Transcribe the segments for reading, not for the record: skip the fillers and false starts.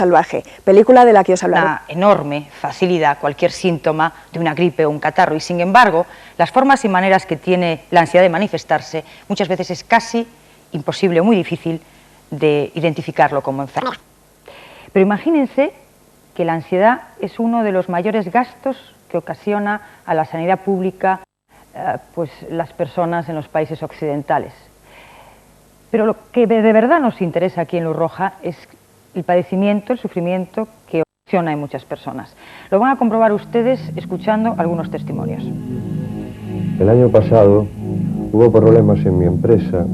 Salvaje, película de la que os hablaré. Una enorme facilidad cualquier síntoma de una gripe o un catarro, y sin embargo, las formas y maneras que tiene la ansiedad de manifestarse muchas veces es casi imposible o muy difícil de identificarlo como enfermedad. Pero imagínense que la ansiedad es uno de los mayores gastos que ocasiona a la sanidad pública pues las personas en los países occidentales. Pero lo que de verdad nos interesa aquí en Luz Roja es el padecimiento, el sufrimiento que ocasiona en muchas personas. Lo van a comprobar ustedes escuchando algunos testimonios. El año pasado hubo problemas en mi empresa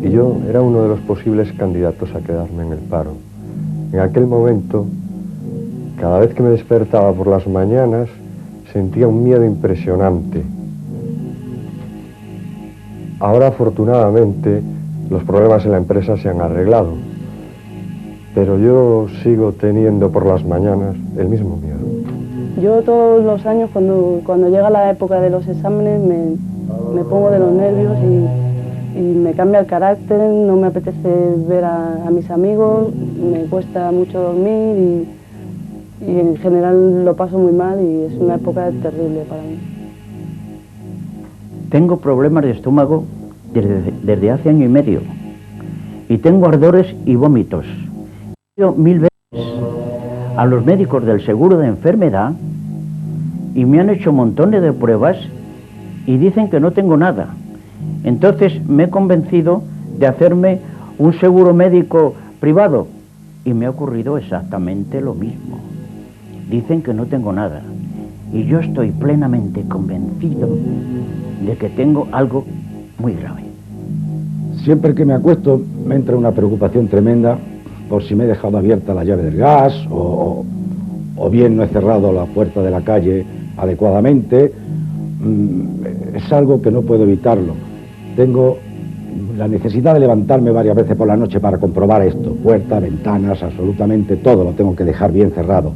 y yo era uno de los posibles candidatos a quedarme en el paro. En aquel momento, cada vez que me despertaba por las mañanas, sentía un miedo impresionante. Ahora, afortunadamente, los problemas en la empresa se han arreglado, pero yo sigo teniendo por las mañanas el mismo miedo. Yo todos los años, cuando llega la época de los exámenes, me pongo de los nervios y me cambia el carácter, no me apetece ver a mis amigos, me cuesta mucho dormir y en general lo paso muy mal y es una época terrible para mí. Tengo problemas de estómago desde hace año y medio y tengo ardores y vómitos. He ido 1000 veces a los médicos del seguro de enfermedad y me han hecho montones de pruebas y dicen que no tengo nada. Entonces me he convencido de hacerme un seguro médico privado y me ha ocurrido exactamente lo mismo. Dicen que no tengo nada y yo estoy plenamente convencido de que tengo algo muy grave. Siempre que me acuesto me entra una preocupación tremenda por si me he dejado abierta la llave del gas o bien no he cerrado la puerta de la calle adecuadamente. Es algo que no puedo evitarlo. Tengo la necesidad de levantarme varias veces por la noche para comprobar esto. Puertas, ventanas, absolutamente todo lo tengo que dejar bien cerrado.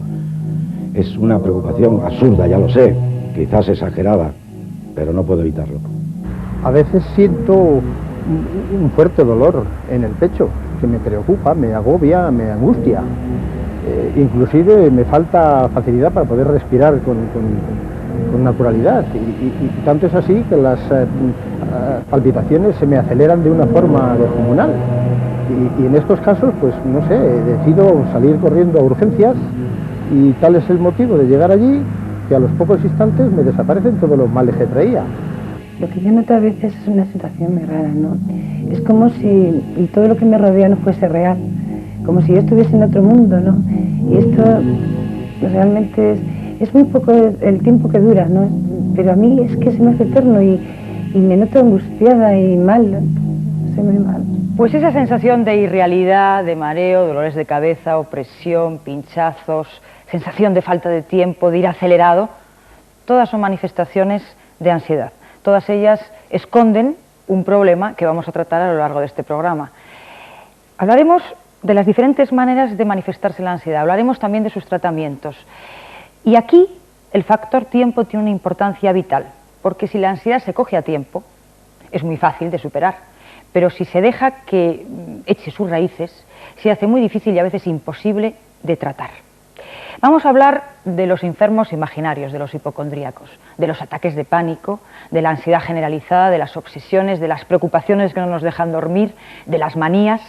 Es una preocupación absurda, ya lo sé, quizás exagerada, pero no puedo evitarlo. A veces siento un fuerte dolor en el pecho que me preocupa, me agobia, me angustia. Inclusive me falta facilidad para poder respirar con naturalidad y tanto es así que las palpitaciones se me aceleran de una forma descomunal y en estos casos pues no sé, decido salir corriendo a urgencias y tal es el motivo de llegar allí que a los pocos instantes me desaparecen todos los males que traía. Lo que yo noto a veces es una sensación muy rara, ¿no? Es como si todo lo que me rodea no fuese real, como si yo estuviese en otro mundo, ¿no? Y esto realmente es muy poco el tiempo que dura, ¿no? Pero a mí es que se me hace eterno y me noto angustiada y mal, estoy muy mal. Pues esa sensación de irrealidad, de mareo, dolores de cabeza, opresión, pinchazos, sensación de falta de tiempo, de ir acelerado, todas son manifestaciones de ansiedad. Todas ellas esconden un problema que vamos a tratar a lo largo de este programa. Hablaremos de las diferentes maneras de manifestarse la ansiedad, hablaremos también de sus tratamientos. Y aquí el factor tiempo tiene una importancia vital, porque si la ansiedad se coge a tiempo, es muy fácil de superar, pero si se deja que eche sus raíces, se hace muy difícil y a veces imposible de tratar. Vamos a hablar de los enfermos imaginarios, de los hipocondríacos, de los ataques de pánico, de la ansiedad generalizada, de las obsesiones, de las preocupaciones que no nos dejan dormir, de las manías.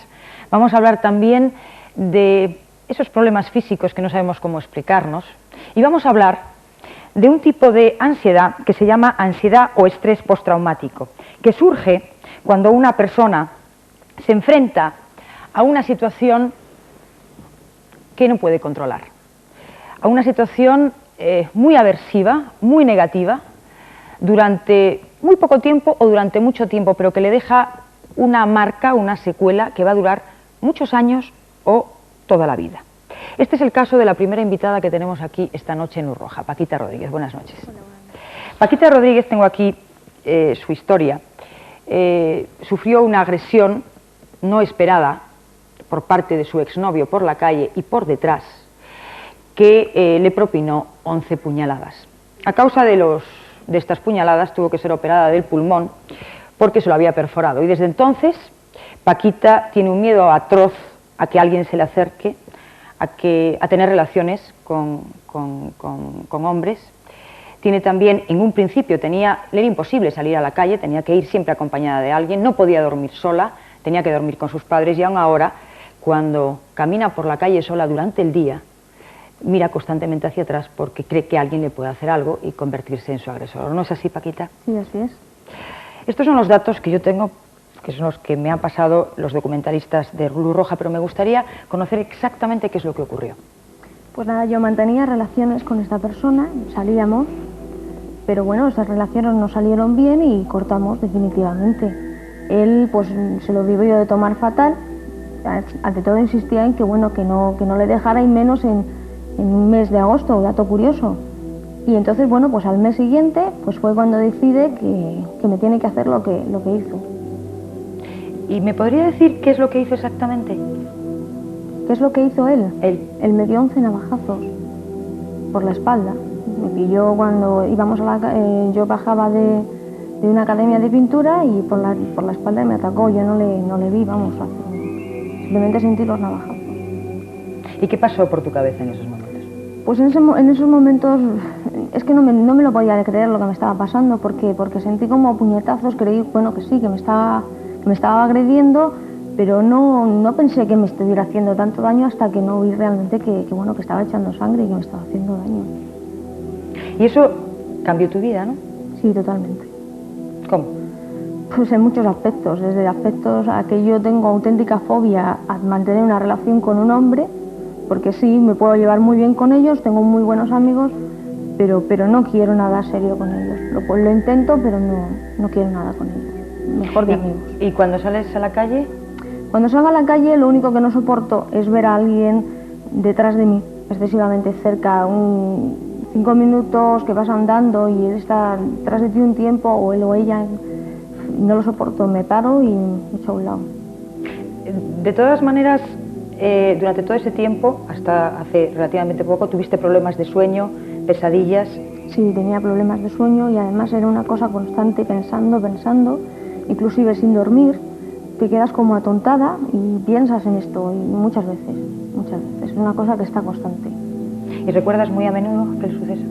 Vamos a hablar también de esos problemas físicos que no sabemos cómo explicarnos. Y vamos a hablar de un tipo de ansiedad que se llama ansiedad o estrés postraumático, que surge cuando una persona se enfrenta a una situación que no puede controlar, a una situación muy aversiva, muy negativa, durante muy poco tiempo o durante mucho tiempo, pero que le deja una marca, una secuela que va a durar muchos años o toda la vida. Este es el caso de la primera invitada que tenemos aquí esta noche en Luz Roja, Paquita Rodríguez. Buenas noches. Hola, buenas noches. Paquita Rodríguez, tengo aquí su historia. Sufrió una agresión no esperada por parte de su exnovio por la calle y por detrás, que le propinó 11 puñaladas. A causa de estas puñaladas tuvo que ser operada del pulmón porque se lo había perforado. Y desde entonces Paquita tiene un miedo atroz a que alguien se le acerque, a tener relaciones con hombres. Tiene también, en un principio le era imposible salir a la calle, tenía que ir siempre acompañada de alguien, no podía dormir sola, tenía que dormir con sus padres, y aún ahora, cuando camina por la calle sola durante el día, mira constantemente hacia atrás porque cree que alguien le puede hacer algo y convertirse en su agresor. ¿No es así, Paquita? Sí, así es. Estos son los datos que yo tengo, que son los que me han pasado los documentalistas de Luz Roja, pero me gustaría conocer exactamente qué es lo que ocurrió. Pues nada, yo mantenía relaciones con esta persona, salíamos, pero bueno, esas relaciones no salieron bien y cortamos definitivamente. Él pues se lo vivió de tomar fatal, ante todo insistía en que bueno, que no le dejara, y menos en un mes de agosto, dato curioso. Y entonces bueno, pues al mes siguiente pues fue cuando decide que me tiene que hacer lo que hizo. ¿Y me podría decir qué es lo que hizo exactamente? ¿Qué es lo que hizo él? Él me dio 11 navajazos por la espalda. Me pilló cuando íbamos yo bajaba de una academia de pintura y por la espalda me atacó. Yo no le vi, vamos, simplemente sentí los navajazos. ¿Y qué pasó por tu cabeza en esos momentos? Pues en esos momentos es que no me lo podía creer lo que me estaba pasando, porque sentí como puñetazos, creí, bueno, que sí, que me estaba agrediendo, pero no pensé que me estuviera haciendo tanto daño hasta que no vi realmente que estaba echando sangre y que me estaba haciendo daño. Y eso cambió tu vida, ¿no? Sí, totalmente. ¿Cómo? Pues en muchos aspectos, desde aspectos a que yo tengo auténtica fobia a mantener una relación con un hombre, porque sí, me puedo llevar muy bien con ellos, tengo muy buenos amigos, pero no quiero nada serio con ellos. Lo intento, pero no quiero nada con ellos, mejor de amigos. ¿Y cuando sales a la calle? Cuando salgo a la calle, lo único que no soporto es ver a alguien detrás de mí, excesivamente cerca, 5 minutos que vas andando y él está detrás de ti un tiempo, o él o ella, no lo soporto, me paro y me echo a un lado. De todas maneras, durante todo ese tiempo, hasta hace relativamente poco, tuviste problemas de sueño, pesadillas. Sí, tenía problemas de sueño y además era una cosa constante, pensando, inclusive sin dormir, te quedas como atontada y piensas en esto, y muchas veces, es una cosa que está constante. ¿Y recuerdas muy a menudo aquel suceso?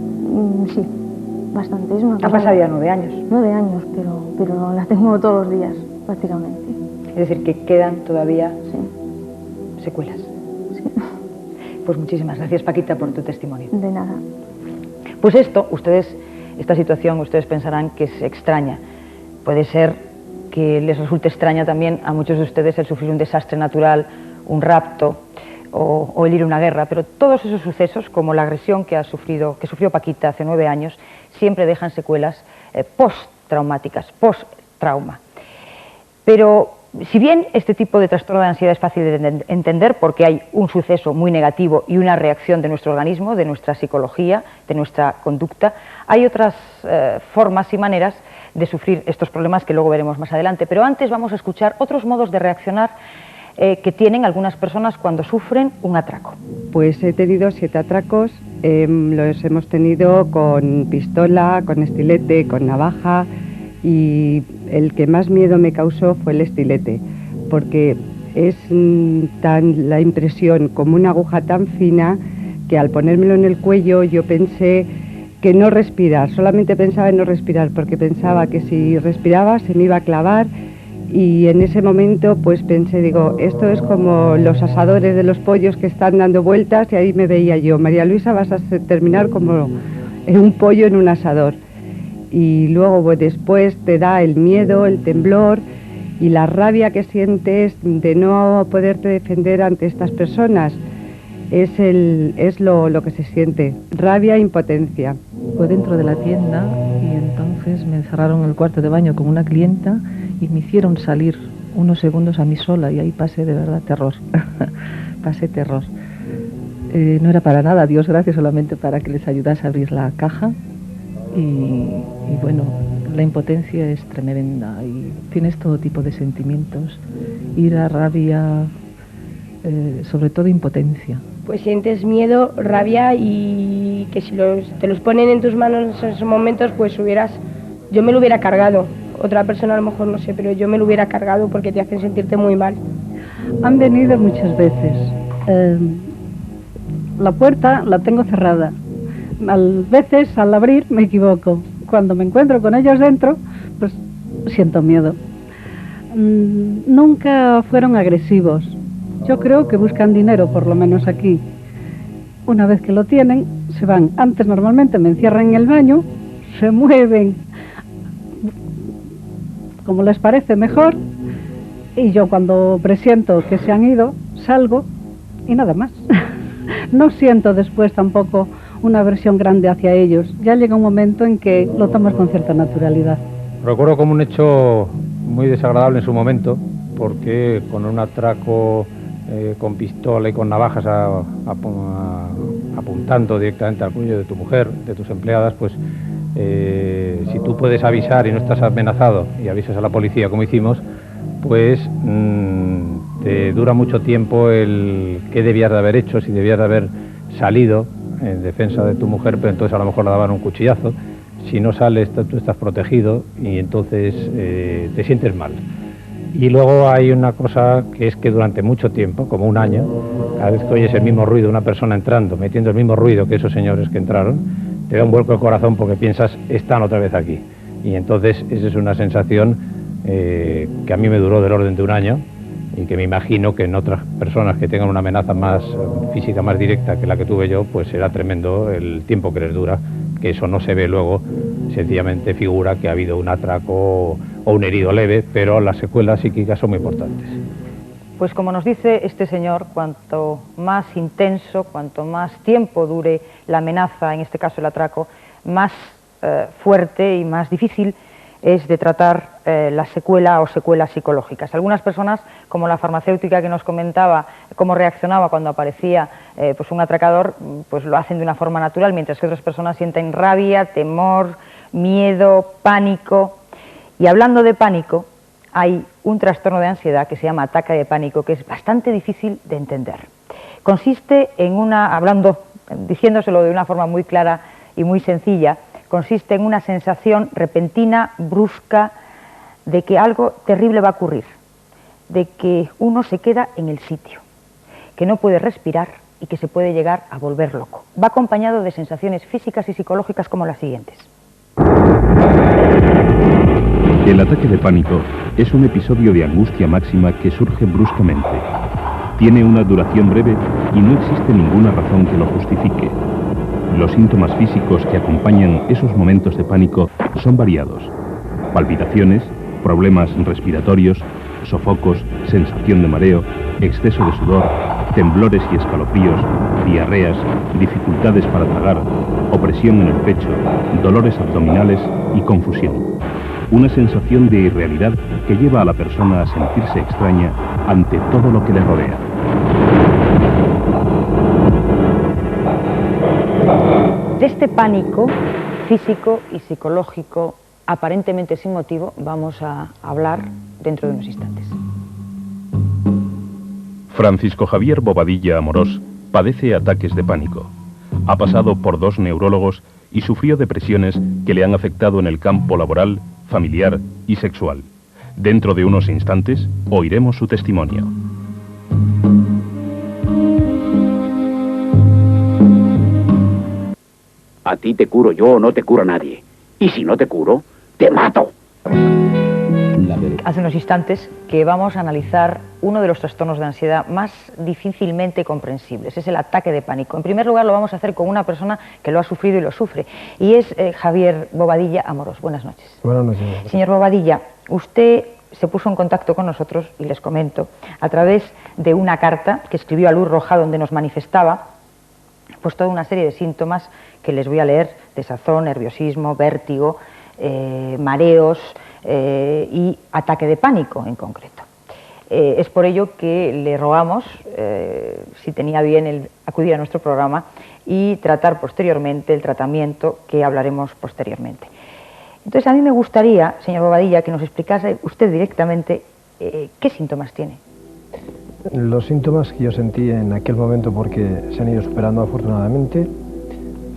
Sí, bastante. Es una cosa. Ha pasado ya 9 años. 9 años, pero la tengo todos los días, prácticamente. Es decir, que quedan todavía secuelas. Sí. Pues muchísimas gracias, Paquita, por tu testimonio. De nada. Pues esta situación, ustedes pensarán que es extraña. Puede ser que les resulte extraña también a muchos de ustedes el sufrir un desastre natural, un rapto o el ir a una guerra, pero todos esos sucesos, como la agresión que sufrió Paquita hace 9 años, siempre dejan secuelas post-traumáticas, post-trauma. Pero si bien este tipo de trastorno de ansiedad es fácil de entender porque hay un suceso muy negativo y una reacción de nuestro organismo, de nuestra psicología, de nuestra conducta, hay otras formas y maneras de sufrir estos problemas que luego veremos más adelante. Pero antes vamos a escuchar otros modos de reaccionar que tienen algunas personas cuando sufren un atraco. Pues he tenido 7 atracos, los hemos tenido con pistola, con estilete, con navaja, y el que más miedo me causó fue el estilete, porque es la impresión como una aguja tan fina que al ponérmelo en el cuello yo pensé que no respirar, solamente pensaba en no respirar, porque pensaba que si respiraba se me iba a clavar. Y en ese momento pues pensé, digo, esto es como los asadores de los pollos que están dando vueltas, y ahí me veía yo, María Luisa, vas a terminar como un pollo en un asador. Y luego pues, después te da el miedo, el temblor y la rabia que sientes de no poderte defender ante estas personas. Es lo que se siente, rabia e impotencia. Fue dentro de la tienda y entonces me encerraron en el cuarto de baño con una clienta y me hicieron salir unos segundos a mí sola, y ahí pasé de verdad terror. Pasé terror. No era para nada, Dios gracias, solamente para que les ayudase a abrir la caja. Y bueno, la impotencia es tremenda y tienes todo tipo de sentimientos, ira, rabia, sobre todo impotencia. Pues sientes miedo, rabia, y que si te los ponen en tus manos en esos momentos, pues yo me lo hubiera cargado. Otra persona a lo mejor no sé, pero yo me lo hubiera cargado porque te hacen sentirte muy mal. Han venido muchas veces. la puerta la tengo cerrada. A veces al abrir me equivoco. Cuando me encuentro con ellos dentro, pues siento miedo. Nunca fueron agresivos. Yo creo que buscan dinero, por lo menos aquí. Una vez que lo tienen, se van. Antes normalmente me encierran en el baño, se mueven como les parece mejor, y yo cuando presiento que se han ido, salgo y nada más. No siento después tampoco una aversión grande hacia ellos. Ya llega un momento en que lo tomas con cierta naturalidad. Recuerdo como un hecho muy desagradable en su momento, porque con un atraco con pistola y con navajas apuntando directamente al cuello de tu mujer, de tus empleadas, pues si tú puedes avisar y no estás amenazado y avisas a la policía como hicimos, pues te dura mucho tiempo el qué debías de haber hecho, si debías de haber salido en defensa de tu mujer, pero entonces a lo mejor le daban un cuchillazo. Si no sales, tú estás protegido y entonces te sientes mal. Y luego hay una cosa que es que durante mucho tiempo, como un año, cada vez que oyes el mismo ruido, una persona entrando, metiendo el mismo ruido que esos señores que entraron, te da un vuelco el corazón porque piensas, están otra vez aquí. Y entonces esa es una sensación que a mí me duró del orden de un año y que me imagino que en otras personas que tengan una amenaza más física, más directa que la que tuve yo, pues será tremendo el tiempo que les dura, que eso no se ve luego, sencillamente figura que ha habido un atraco o un herido leve, pero las secuelas psíquicas son muy importantes. Pues como nos dice este señor, cuanto más intenso, cuanto más tiempo dure la amenaza, en este caso el atraco, más fuerte y más difícil es de tratar la secuela o secuelas psicológicas. Algunas personas, como la farmacéutica que nos comentaba cómo reaccionaba cuando aparecía pues un atracador, pues lo hacen de una forma natural, mientras que otras personas sienten rabia, temor, miedo, pánico. Y hablando de pánico, hay un trastorno de ansiedad que se llama ataque de pánico, que es bastante difícil de entender. Consiste en diciéndoselo de una forma muy clara y muy sencilla, consiste en una sensación repentina, brusca, de que algo terrible va a ocurrir, de que uno se queda en el sitio, que no puede respirar y que se puede llegar a volver loco. Va acompañado de sensaciones físicas y psicológicas como las siguientes. El ataque de pánico es un episodio de angustia máxima que surge bruscamente. Tiene una duración breve y no existe ninguna razón que lo justifique. Los síntomas físicos que acompañan esos momentos de pánico son variados. Palpitaciones, problemas respiratorios, sofocos, sensación de mareo, exceso de sudor, temblores y escalofríos, diarreas, dificultades para tragar, opresión en el pecho, dolores abdominales y confusión. Una sensación de irrealidad que lleva a la persona a sentirse extraña ante todo lo que le rodea. De este pánico físico y psicológico, aparentemente sin motivo, vamos a hablar dentro de unos instantes. Francisco Javier Bobadilla Amorós padece ataques de pánico. Ha pasado por 2 neurólogos y sufrió depresiones que le han afectado en el campo laboral, familiar y sexual. Dentro de unos instantes oiremos su testimonio. A ti te curo yo o no te cura nadie. Y si no te curo, te mato. Hace unos instantes que vamos a analizar uno de los trastornos de ansiedad más difícilmente comprensibles, es el ataque de pánico. En primer lugar lo vamos a hacer con una persona que lo ha sufrido y lo sufre, y es Javier Bobadilla Amorós. Buenas noches. Buenas noches. Señor Bobadilla, usted se puso en contacto con nosotros, y les comento, a través de una carta que escribió a Luz Roja donde nos manifestaba pues toda una serie de síntomas que les voy a leer: desazón, nerviosismo, vértigo, mareos y ataque de pánico en concreto. Es por ello que le rogamos, si tenía bien acudir a nuestro programa y tratar posteriormente el tratamiento que hablaremos posteriormente. Entonces a mí me gustaría, señor Bobadilla, que nos explicase usted directamente qué síntomas tiene. Los síntomas que yo sentí en aquel momento, porque se han ido superando afortunadamente,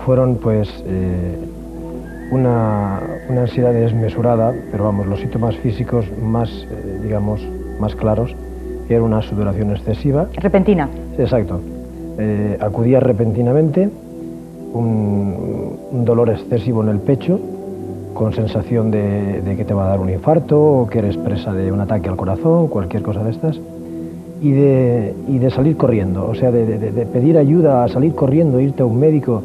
fueron pues una ansiedad desmesurada, pero vamos, los síntomas físicos más, digamos, más claros, era una sudoración excesiva. Repentina. Exacto. acudía repentinamente, un dolor excesivo en el pecho, con sensación de que te va a dar un infarto o que eres presa de un ataque al corazón, cualquier cosa de estas, y de salir corriendo, o sea, de pedir ayuda, a salir corriendo, irte a un médico.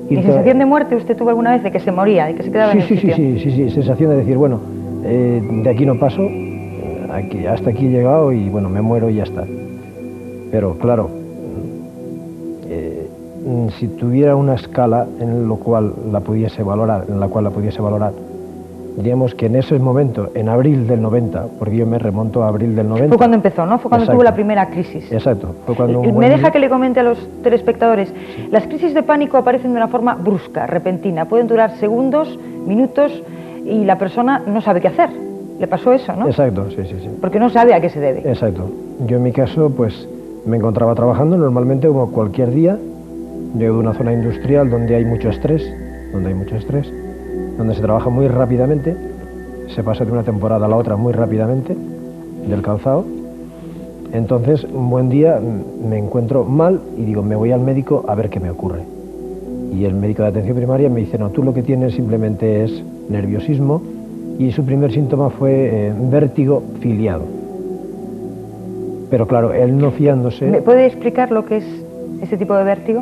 ¿Y sensación de muerte usted tuvo alguna vez, de que se moría, de que se quedaba en el sitio? Sí, sensación de decir, bueno, de aquí no paso, hasta aquí he llegado y bueno, me muero y ya está. Pero claro, si tuviera una escala en la cual la pudiese valorar, diríamos que en ese momento, en abril del 90, porque yo me remonto a abril del 90. Fue cuando empezó, ¿no? Fue cuando tuvo la primera crisis. Exacto. Fue cuando me deja que le comente a los telespectadores. Sí. Las crisis de pánico aparecen de una forma brusca, repentina. Pueden durar segundos, minutos, y la persona no sabe qué hacer. Le pasó eso, ¿no? Exacto, sí. Porque no sabe a qué se debe. Exacto. Yo en mi caso, pues, me encontraba trabajando normalmente como cualquier día. Llego de una zona industrial donde hay mucho estrés, donde se trabaja muy rápidamente, se pasa de una temporada a la otra muy rápidamente, del calzado. Entonces, un buen día me encuentro mal y digo, me voy al médico a ver qué me ocurre. Y el médico de atención primaria me dice, no, tú lo que tienes simplemente es nerviosismo, y su primer síntoma fue vértigo filiado. Pero claro, él no fiándose... ¿Me puede explicar lo que es ese tipo de vértigo?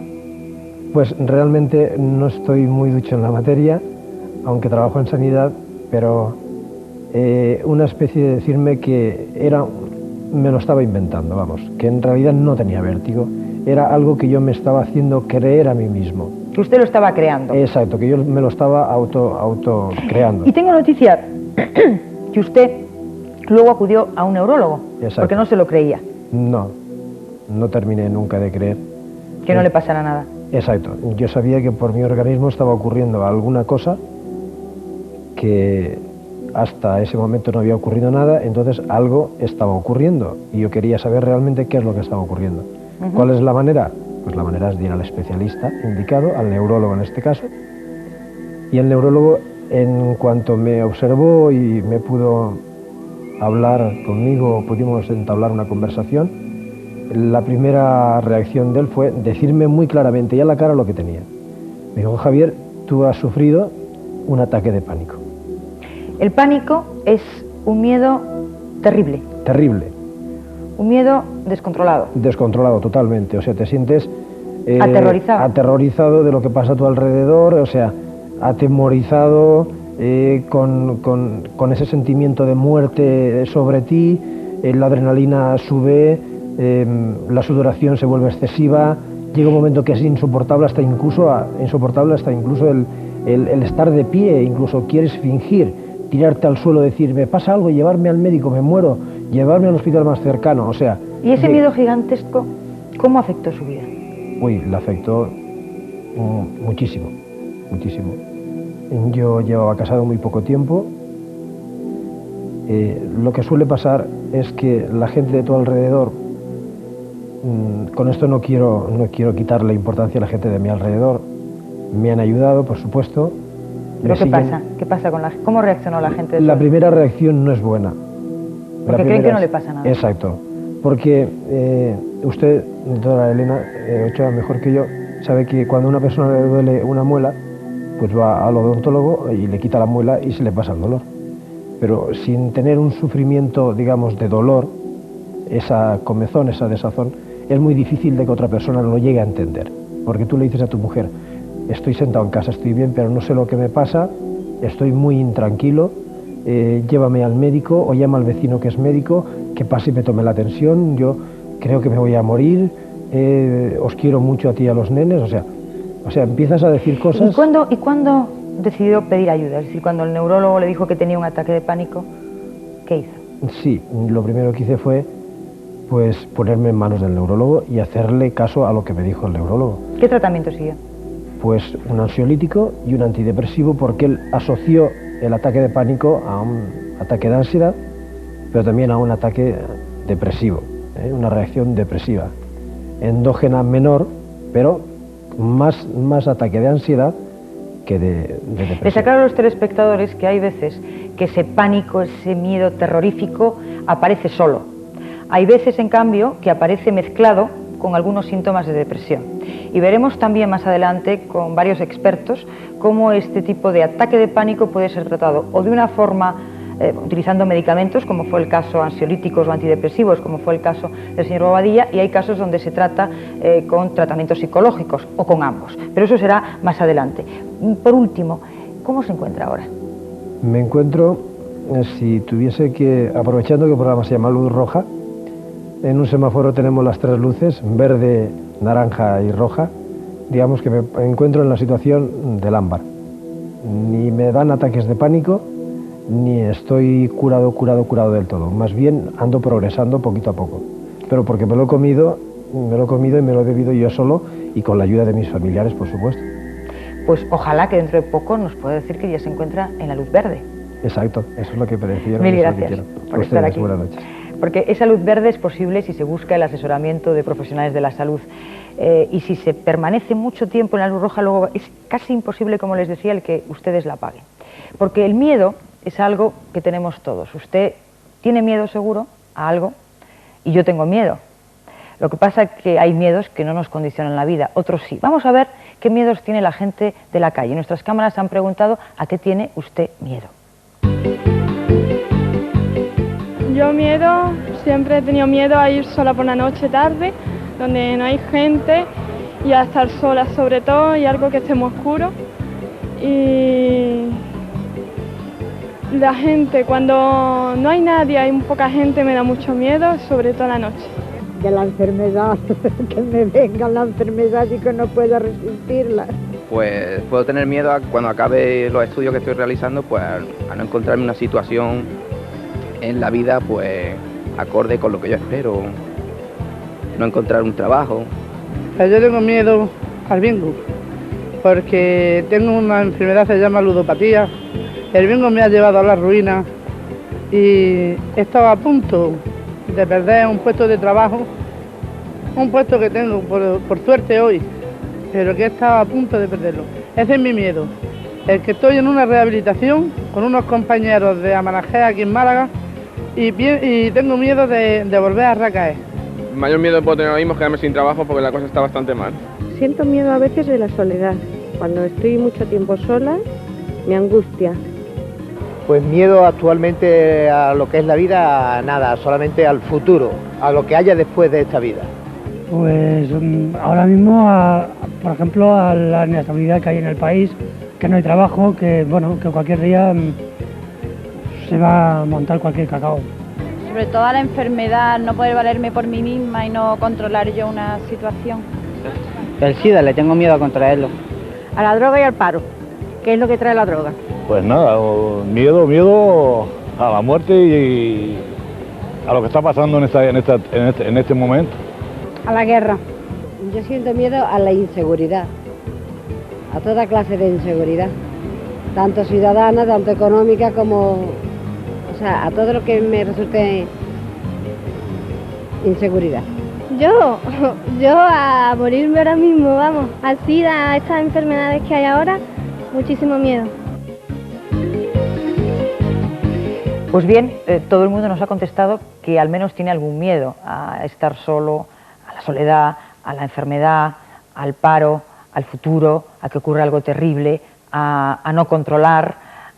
Pues realmente no estoy muy ducho en la materia, aunque trabajo en sanidad, pero una especie de decirme que me lo estaba inventando, vamos, que en realidad no tenía vértigo, era algo que yo me estaba haciendo creer a mí mismo. Que usted lo estaba creando. Exacto, que yo me lo estaba auto creando. Y tengo noticia que usted luego acudió a un neurólogo, exacto, porque no se lo creía. No terminé nunca de creer. Que no le pasara nada. Exacto, yo sabía que por mi organismo estaba ocurriendo alguna cosa que hasta ese momento no había ocurrido nada, entonces algo estaba ocurriendo y yo quería saber realmente qué es lo que estaba ocurriendo. ¿Cuál es la manera? Pues la manera es de ir al especialista indicado, al neurólogo en este caso, y el neurólogo, en cuanto me observó y me pudo hablar conmigo, pudimos entablar una conversación, la primera reacción de él fue decirme muy claramente y a la cara lo que tenía. Me dijo, Javier, tú has sufrido un ataque de pánico. El pánico es un miedo terrible. Terrible. Un miedo descontrolado. Descontrolado, totalmente. O sea, te sientes... aterrorizado. Aterrorizado de lo que pasa a tu alrededor, o sea, atemorizado, con ese sentimiento de muerte sobre ti, la adrenalina sube, la sudoración se vuelve excesiva, llega un momento que es insoportable hasta incluso el estar de pie, incluso quieres fingir, tirarte al suelo, decir, me pasa algo, llevarme al médico, me muero, llevarme al hospital más cercano, o sea... ¿Y ese miedo gigantesco, cómo afectó su vida? Uy, la afectó muchísimo. Yo llevaba casado muy poco tiempo. Lo que suele pasar es que la gente de tu alrededor, con esto no quiero quitarle importancia a la gente de mi alrededor, me han ayudado, por supuesto. ¿Pero qué pasa? ¿Qué pasa con cómo reaccionó la gente? La primera reacción no es buena. Porque creen que no le pasa nada. Exacto. Porque usted, doctora Elena Ochoa, mejor que yo, sabe que cuando a una persona le duele una muela, pues va al odontólogo y le quita la muela y se le pasa el dolor. Pero sin tener un sufrimiento, digamos, de dolor, esa comezón, esa desazón, es muy difícil de que otra persona lo llegue a entender. Porque tú le dices a tu mujer, estoy sentado en casa, estoy bien, pero no sé lo que me pasa, estoy muy intranquilo, llévame al médico o llama al vecino que es médico, que pase y me tome la tensión, yo creo que me voy a morir, os quiero mucho a ti y a los nenes, o sea, empiezas a decir cosas... ¿Y cuándo decidió pedir ayuda? Es decir, cuando el neurólogo le dijo que tenía un ataque de pánico, ¿qué hizo? Sí, lo primero que hice fue pues ponerme en manos del neurólogo y hacerle caso a lo que me dijo el neurólogo. ¿Qué tratamiento siguió? Pues un ansiolítico y un antidepresivo, porque él asoció el ataque de pánico a un ataque de ansiedad, pero también a un ataque depresivo, una reacción depresiva, endógena menor, pero más ataque de ansiedad que de depresión. Les aclaro a los telespectadores que hay veces que ese pánico, ese miedo terrorífico aparece solo. Hay veces, en cambio, que aparece mezclado con algunos síntomas de depresión. Y veremos también más adelante con varios expertos cómo este tipo de ataque de pánico puede ser tratado o de una forma utilizando medicamentos, como fue el caso ansiolíticos o antidepresivos, como fue el caso del señor Bobadilla, y hay casos donde se trata con tratamientos psicológicos o con ambos, pero eso será más adelante. Por último, ¿cómo se encuentra ahora? Me encuentro, si tuviese que, aprovechando que el programa se llama Luz Roja, en un semáforo tenemos las tres luces, verde, naranja y roja, digamos que me encuentro en la situación del ámbar. Ni me dan ataques de pánico, ni estoy curado del todo. Más bien ando progresando poquito a poco. Pero porque me lo he comido y me lo he bebido yo solo y con la ayuda de mis familiares, por supuesto. Pues ojalá que dentro de poco nos pueda decir que ya se encuentra en la luz verde. Exacto, eso es lo que prefiero. Mil gracias por estar aquí. Buenas noches. Porque esa luz verde es posible si se busca el asesoramiento de profesionales de la salud. Y si se permanece mucho tiempo en la luz roja, luego es casi imposible, como les decía, el que ustedes la apaguen. Porque el miedo es algo que tenemos todos. Usted tiene miedo seguro a algo y yo tengo miedo. Lo que pasa es que hay miedos que no nos condicionan la vida, otros sí. Vamos a ver qué miedos tiene la gente de la calle. Nuestras cámaras han preguntado a qué tiene usted miedo. Yo miedo, siempre he tenido miedo a ir sola por la noche tarde, donde no hay gente, y a estar sola sobre todo, y algo que esté muy oscuro. Y la gente, cuando no hay nadie, hay poca gente, me da mucho miedo, sobre todo la noche. De la enfermedad, que me venga la enfermedad y que no pueda resistirla. Pues puedo tener miedo a cuando acabe los estudios que estoy realizando, pues a no encontrarme una situación en la vida pues acorde con lo que yo espero, no encontrar un trabajo. Yo tengo miedo al bingo, porque tengo una enfermedad que se llama ludopatía. El bingo me ha llevado a la ruina y estaba a punto de perder un puesto de trabajo, un puesto que tengo por suerte hoy, pero que estaba a punto de perderlo. Ese es mi miedo, el que estoy en una rehabilitación con unos compañeros de Amanajea aquí en Málaga y tengo miedo de volver a recaer. El mayor miedo que puedo tener ahora mismo es quedarme sin trabajo porque la cosa está bastante mal. Siento miedo a veces de la soledad. Cuando estoy mucho tiempo sola, me angustia. Pues miedo actualmente a lo que es la vida, nada, solamente al futuro, a lo que haya después de esta vida. Pues ahora mismo, por ejemplo, a la inestabilidad que hay en el país, que no hay trabajo, que bueno, que cualquier día se va a montar cualquier cacao. Sobre todo a la enfermedad, no poder valerme por mí misma y no controlar yo una situación. El SIDA, le tengo miedo a contraerlo. A la droga y al paro. ¿Qué es lo que trae la droga? Pues nada, miedo a la muerte y a lo que está pasando en este momento. A la guerra. Yo siento miedo a la inseguridad, a toda clase de inseguridad, tanto ciudadana, tanto económica como, o sea, a todo lo que me resulte inseguridad. Yo a morirme ahora mismo, vamos, al SIDA, a estas enfermedades que hay ahora, muchísimo miedo. Pues bien, todo el mundo nos ha contestado que al menos tiene algún miedo a estar solo, a la soledad, a la enfermedad, al paro, al futuro, a que ocurra algo terrible, a no controlar,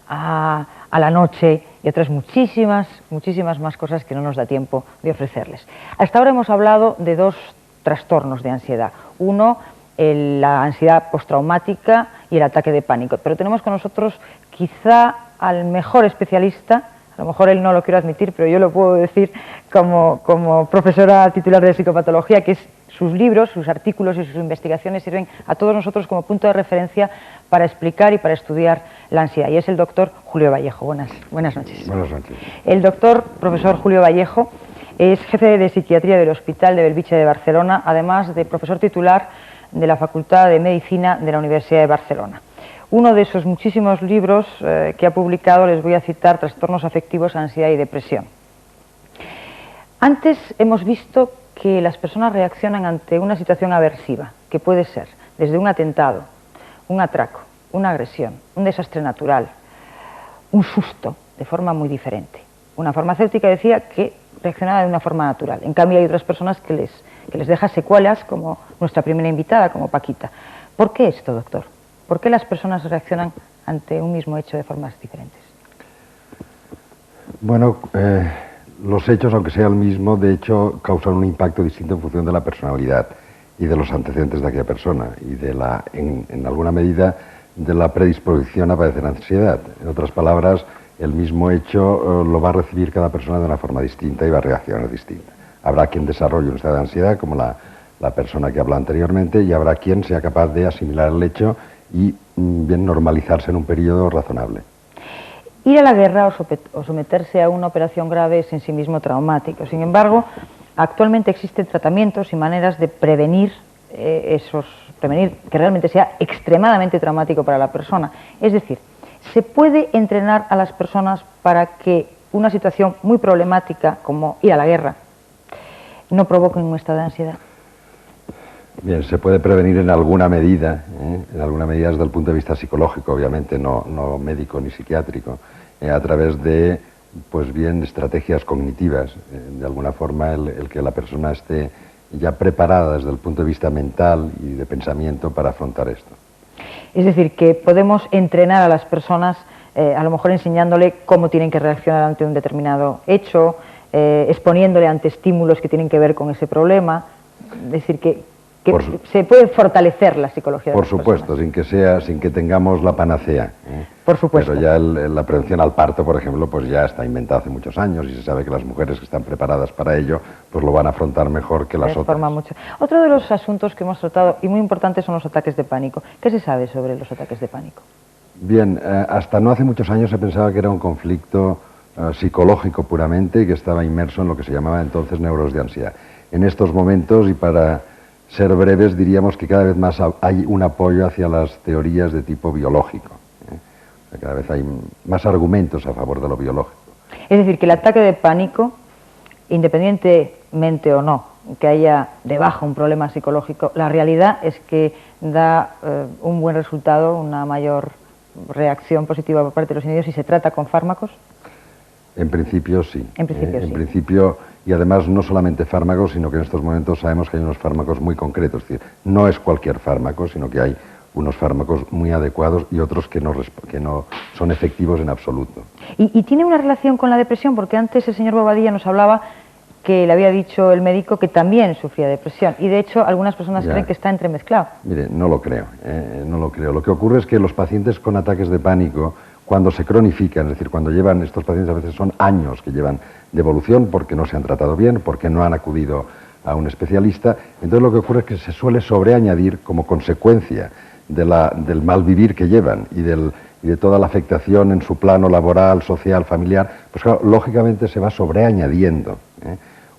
a la noche y otras muchísimas más cosas que no nos da tiempo de ofrecerles. Hasta ahora hemos hablado de dos trastornos de ansiedad. Uno, la ansiedad postraumática y el ataque de pánico. Pero tenemos con nosotros quizá al mejor especialista. A lo mejor él no lo quiere admitir, pero yo lo puedo decir como profesora titular de psicopatología, que es sus libros, sus artículos y sus investigaciones sirven a todos nosotros como punto de referencia para explicar y para estudiar la ansiedad. Y es el doctor Julio Vallejo. Buenas noches. Buenas noches. El doctor profesor Julio Vallejo es jefe de psiquiatría del Hospital de Bellvitge de Barcelona, además de profesor titular de la Facultad de Medicina de la Universidad de Barcelona. Uno de esos muchísimos libros que ha publicado, les voy a citar: Trastornos afectivos, ansiedad y depresión. Antes hemos visto que las personas reaccionan ante una situación aversiva, que puede ser desde un atentado, un atraco, una agresión, un desastre natural, un susto, de forma muy diferente. Una farmacéutica decía que reaccionaba de una forma natural. En cambio hay otras personas que les deja secuelas, como nuestra primera invitada, como Paquita. ¿Por qué esto, doctor? ¿Por qué las personas reaccionan ante un mismo hecho de formas diferentes? Bueno, los hechos, aunque sea el mismo, de hecho causan un impacto distinto en función de la personalidad y de los antecedentes de aquella persona y de en alguna medida, de la predisposición a padecer ansiedad. En otras palabras, el mismo hecho lo va a recibir cada persona de una forma distinta y va a reaccionar distinta. Habrá quien desarrolle un estado de ansiedad, como la persona que habló anteriormente, y habrá quien sea capaz de asimilar el hecho y bien normalizarse en un periodo razonable. Ir a la guerra o someterse a una operación grave es en sí mismo traumático. Sin embargo, actualmente existen tratamientos y maneras de prevenir que realmente sea extremadamente traumático para la persona. Es decir, ¿se puede entrenar a las personas para que una situación muy problemática como ir a la guerra no provoque un estado de ansiedad? Bien, se puede prevenir en alguna medida desde el punto de vista psicológico, obviamente, no médico ni psiquiátrico, a través de, pues bien, estrategias cognitivas, de alguna forma el que la persona esté ya preparada desde el punto de vista mental y de pensamiento para afrontar esto. Es decir, que podemos entrenar a las personas, a lo mejor enseñándole cómo tienen que reaccionar ante un determinado hecho, exponiéndole ante estímulos que tienen que ver con ese problema, es decir, que se puede fortalecer la psicología de las personas. Por supuesto, sin que tengamos la panacea. Por supuesto. Pero ya la prevención al parto, por ejemplo, pues ya está inventada hace muchos años y se sabe que las mujeres que están preparadas para ello, pues lo van a afrontar mejor que las otras. Otro de los asuntos que hemos tratado, y muy importantes, son los ataques de pánico. ¿Qué se sabe sobre los ataques de pánico? Bien, hasta no hace muchos años se pensaba que era un conflicto psicológico puramente y que estaba inmerso en lo que se llamaba entonces neurosis de ansiedad. En estos momentos, y para ser breves, diríamos que cada vez más hay un apoyo hacia las teorías de tipo biológico. O sea, cada vez hay más argumentos a favor de lo biológico. Es decir, que el ataque de pánico, independientemente o no que haya debajo un problema psicológico, la realidad es que da un buen resultado, una mayor reacción positiva por parte de los individuos si se trata con fármacos. En principio sí. En principio sí. En principio, y además no solamente fármacos, sino que en estos momentos sabemos que hay unos fármacos muy concretos. Es decir, no es cualquier fármaco, sino que hay unos fármacos muy adecuados y otros que no son efectivos en absoluto. ¿Y tiene una relación con la depresión? Porque antes el señor Bobadilla nos hablaba que le había dicho el médico que también sufría depresión. Y de hecho algunas personas creen que está entremezclado. Mire, no lo creo, no lo creo. Lo que ocurre es que los pacientes con ataques de pánico, cuando se cronifican, es decir, cuando llevan, estos pacientes a veces son años que llevan de evolución porque no se han tratado bien, porque no han acudido a un especialista, entonces lo que ocurre es que se suele sobreañadir como consecuencia del mal vivir que llevan y de toda la afectación en su plano laboral, social, familiar, pues claro, lógicamente se va sobreañadiendo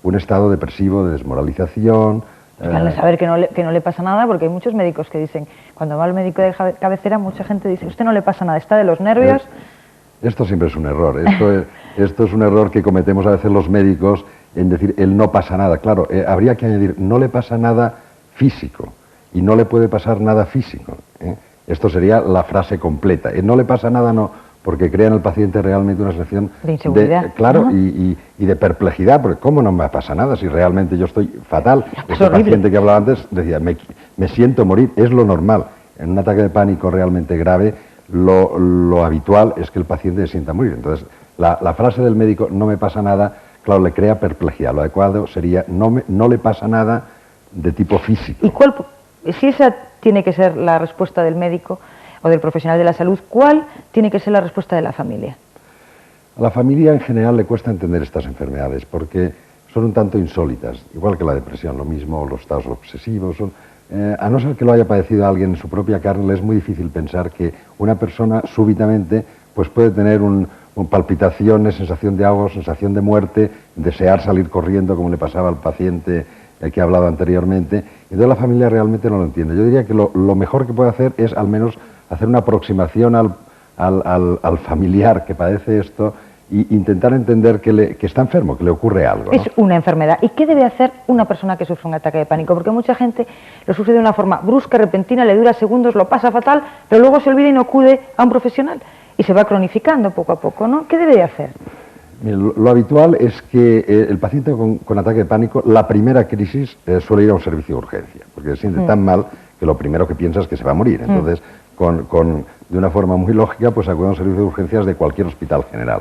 un estado depresivo de desmoralización. Al saber que no le pasa nada, porque hay muchos médicos que dicen, cuando va al médico de cabecera, mucha gente dice, usted no le pasa nada, está de los nervios. Esto siempre es un error, esto es un error que cometemos a veces los médicos en decir, él no pasa nada. Claro, habría que añadir, no le pasa nada físico y no le puede pasar nada físico. Esto sería la frase completa. No le pasa nada, no, porque crea en el paciente realmente una sensación de inseguridad. Claro, y de perplejidad, porque ¿cómo no me pasa nada si realmente yo estoy fatal? Este paciente que hablaba antes decía, me siento morir, es lo normal. En un ataque de pánico realmente grave, lo habitual es que el paciente se sienta morir. Entonces, la frase del médico, no me pasa nada, claro, le crea perplejidad. Lo adecuado sería, no le pasa nada de tipo físico. ¿Y si esa tiene que ser la respuesta del médico o del profesional de la salud, cuál tiene que ser la respuesta de la familia? A la familia en general le cuesta entender estas enfermedades porque son un tanto insólitas, igual que la depresión, lo mismo, los estados obsesivos. A no ser que lo haya padecido alguien en su propia carne, le es muy difícil pensar que una persona súbitamente pues puede tener palpitaciones, sensación de ahogo, sensación de muerte, desear salir corriendo como le pasaba al paciente que he hablado anteriormente. Entonces la familia realmente no lo entiende. Yo diría que lo mejor que puede hacer es al menos hacer una aproximación al familiar que padece esto e intentar entender que está enfermo, que le ocurre algo, ¿no? Es una enfermedad. ¿Y qué debe hacer una persona que sufre un ataque de pánico? Porque mucha gente lo sufre de una forma brusca, repentina, le dura segundos, lo pasa fatal, pero luego se olvida y no acude a un profesional. Y se va cronificando poco a poco, ¿no? ¿Qué debe hacer? Mire, lo habitual es que el paciente con ataque de pánico, la primera crisis suele ir a un servicio de urgencia, porque se siente tan mal que lo primero que piensa es que se va a morir. Entonces, de una forma muy lógica, pues acude a un servicio de urgencias de cualquier hospital general.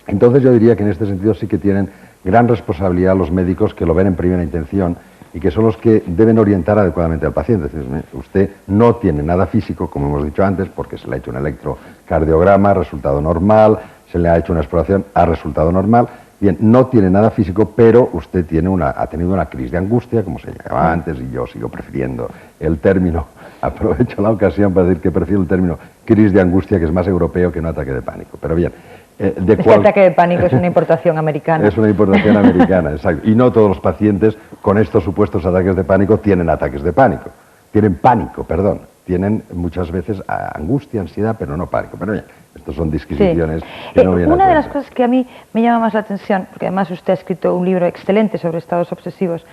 Entonces yo diría que en este sentido sí que tienen gran responsabilidad los médicos que lo ven en primera intención y que son los que deben orientar adecuadamente al paciente. Es decir, usted no tiene nada físico, como hemos dicho antes, porque se le ha hecho un electrocardiograma, resultado normal, se le ha hecho una exploración, ha resultado normal. Bien, no tiene nada físico, pero usted ha tenido una crisis de angustia, como se llamaba antes, y yo sigo prefiriendo el término, aprovecho la ocasión para decir que prefiero el término crisis de angustia, que es más europeo que un ataque de pánico. Pero bien, Este ataque de pánico es una importación americana. Es una importación americana, exacto. Y no todos los pacientes con estos supuestos ataques de pánico tienen ataques de pánico. Tienen pánico, perdón. Tienen muchas veces angustia, ansiedad, pero no pánico. Pero bien, estas son disquisiciones que no vienen. Una de las cosas que a mí me llama más la atención, porque además usted ha escrito un libro excelente sobre estados obsesivos,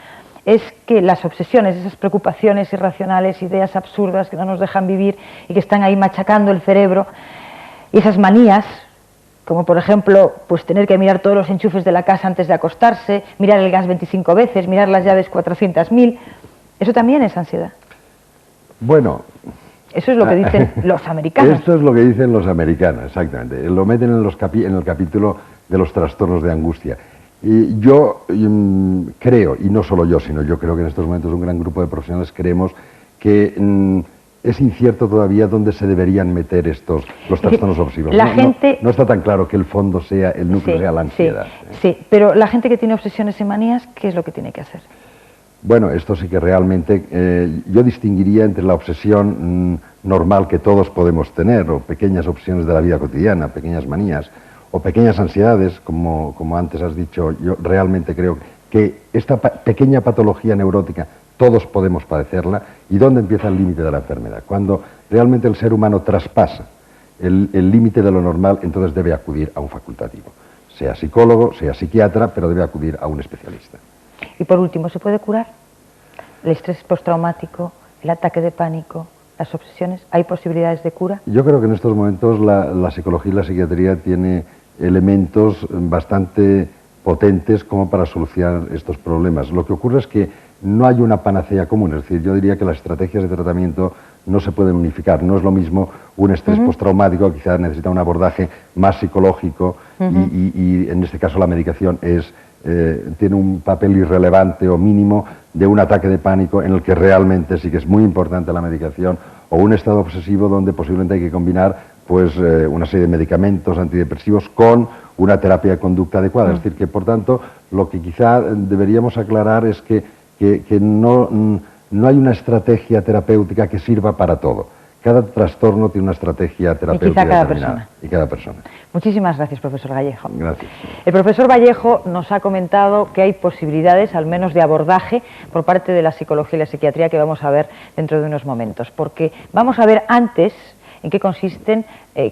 es que las obsesiones, esas preocupaciones irracionales, ideas absurdas que no nos dejan vivir y que están ahí machacando el cerebro, y esas manías, como por ejemplo, pues tener que mirar todos los enchufes de la casa antes de acostarse, mirar el gas 25 veces, mirar las llaves 400.000, eso también es ansiedad. Bueno, eso es lo que dicen los americanos. Esto es lo que dicen los americanos, exactamente. Lo meten en el capítulo de los trastornos de angustia. Y yo creo, y no solo yo, sino yo creo que en estos momentos un gran grupo de profesionales creemos que es incierto todavía dónde se deberían meter los trastornos obsesivos. No está tan claro que el fondo sea, el núcleo sea la ansiedad. Sí, pero la gente que tiene obsesiones y manías, ¿qué es lo que tiene que hacer? Bueno, esto sí que realmente, yo distinguiría entre la obsesión normal que todos podemos tener, o pequeñas obsesiones de la vida cotidiana, pequeñas manías, o pequeñas ansiedades, como antes has dicho. Yo realmente creo que esta pequeña patología neurótica todos podemos padecerla. ¿Y dónde empieza el límite de la enfermedad? Cuando realmente el ser humano traspasa el límite de lo normal, entonces debe acudir a un facultativo, sea psicólogo, sea psiquiatra, pero debe acudir a un especialista. Y por último, ¿se puede curar el estrés postraumático, el ataque de pánico, las obsesiones? ¿Hay posibilidades de cura? Yo creo que en estos momentos la psicología y la psiquiatría tiene elementos bastante potentes como para solucionar estos problemas. Lo que ocurre es que no hay una panacea común, es decir, yo diría que las estrategias de tratamiento no se pueden unificar. No es lo mismo un estrés postraumático, quizás necesita un abordaje más psicológico y en este caso la medicación tiene un papel irrelevante o mínimo de un ataque de pánico, en el que realmente sí que es muy importante la medicación, o un estado obsesivo donde posiblemente hay que combinar pues una serie de medicamentos antidepresivos con una terapia de conducta adecuada. Es decir, que por tanto lo que quizá deberíamos aclarar es que no hay una estrategia terapéutica que sirva para todo. Cada trastorno tiene una estrategia terapéutica determinada. Y cada persona. Muchísimas gracias, profesor Vallejo. Gracias. El profesor Vallejo nos ha comentado que hay posibilidades, al menos de abordaje, por parte de la psicología y la psiquiatría, que vamos a ver dentro de unos momentos. Porque vamos a ver antes en qué consisten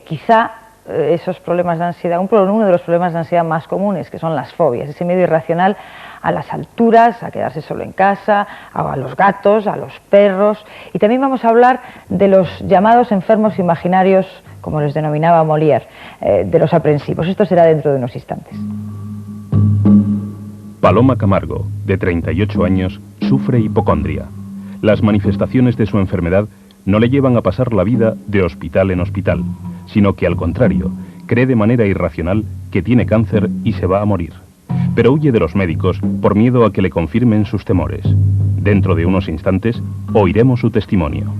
quizá esos problemas de ansiedad, uno de los problemas de ansiedad más comunes, que son las fobias, ese miedo irracional a las alturas, a quedarse solo en casa, a los gatos, a los perros. Y también vamos a hablar de los llamados enfermos imaginarios, como les denominaba Molière, de los aprensivos. Esto será dentro de unos instantes. Paloma Camargo, de 38 años, sufre hipocondria. Las manifestaciones de su enfermedad no le llevan a pasar la vida de hospital en hospital, sino que al contrario, cree de manera irracional que tiene cáncer y se va a morir. Pero huye de los médicos por miedo a que le confirmen sus temores. Dentro de unos instantes oiremos su testimonio.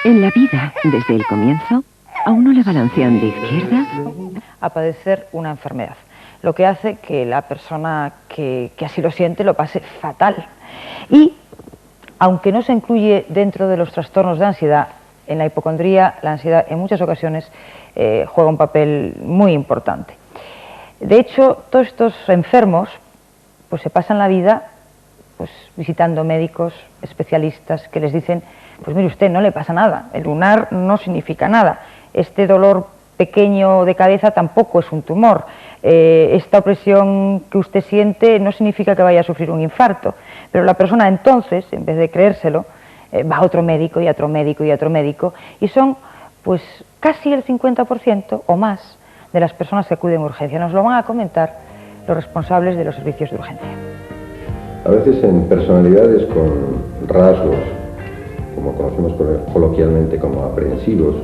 En la vida, desde el comienzo, a uno le balancean de izquierda a padecer una enfermedad, lo que hace que la persona que así lo siente lo pase fatal. Y aunque no se incluye dentro de los trastornos de ansiedad, en la hipocondría la ansiedad en muchas ocasiones juega un papel muy importante. De hecho, todos estos enfermos pues se pasan la vida pues visitando médicos, especialistas, que les dicen: pues mire usted, no le pasa nada, el lunar no significa nada, este dolor pequeño de cabeza tampoco es un tumor, esta opresión que usted siente no significa que vaya a sufrir un infarto. Pero la persona entonces, en vez de creérselo, va a otro médico y a otro médico y a otro médico, y son pues casi el 50% o más de las personas que acuden a urgencia. Nos lo van a comentar los responsables de los servicios de urgencia. A veces en personalidades con rasgos, como conocemos coloquialmente como aprensivos,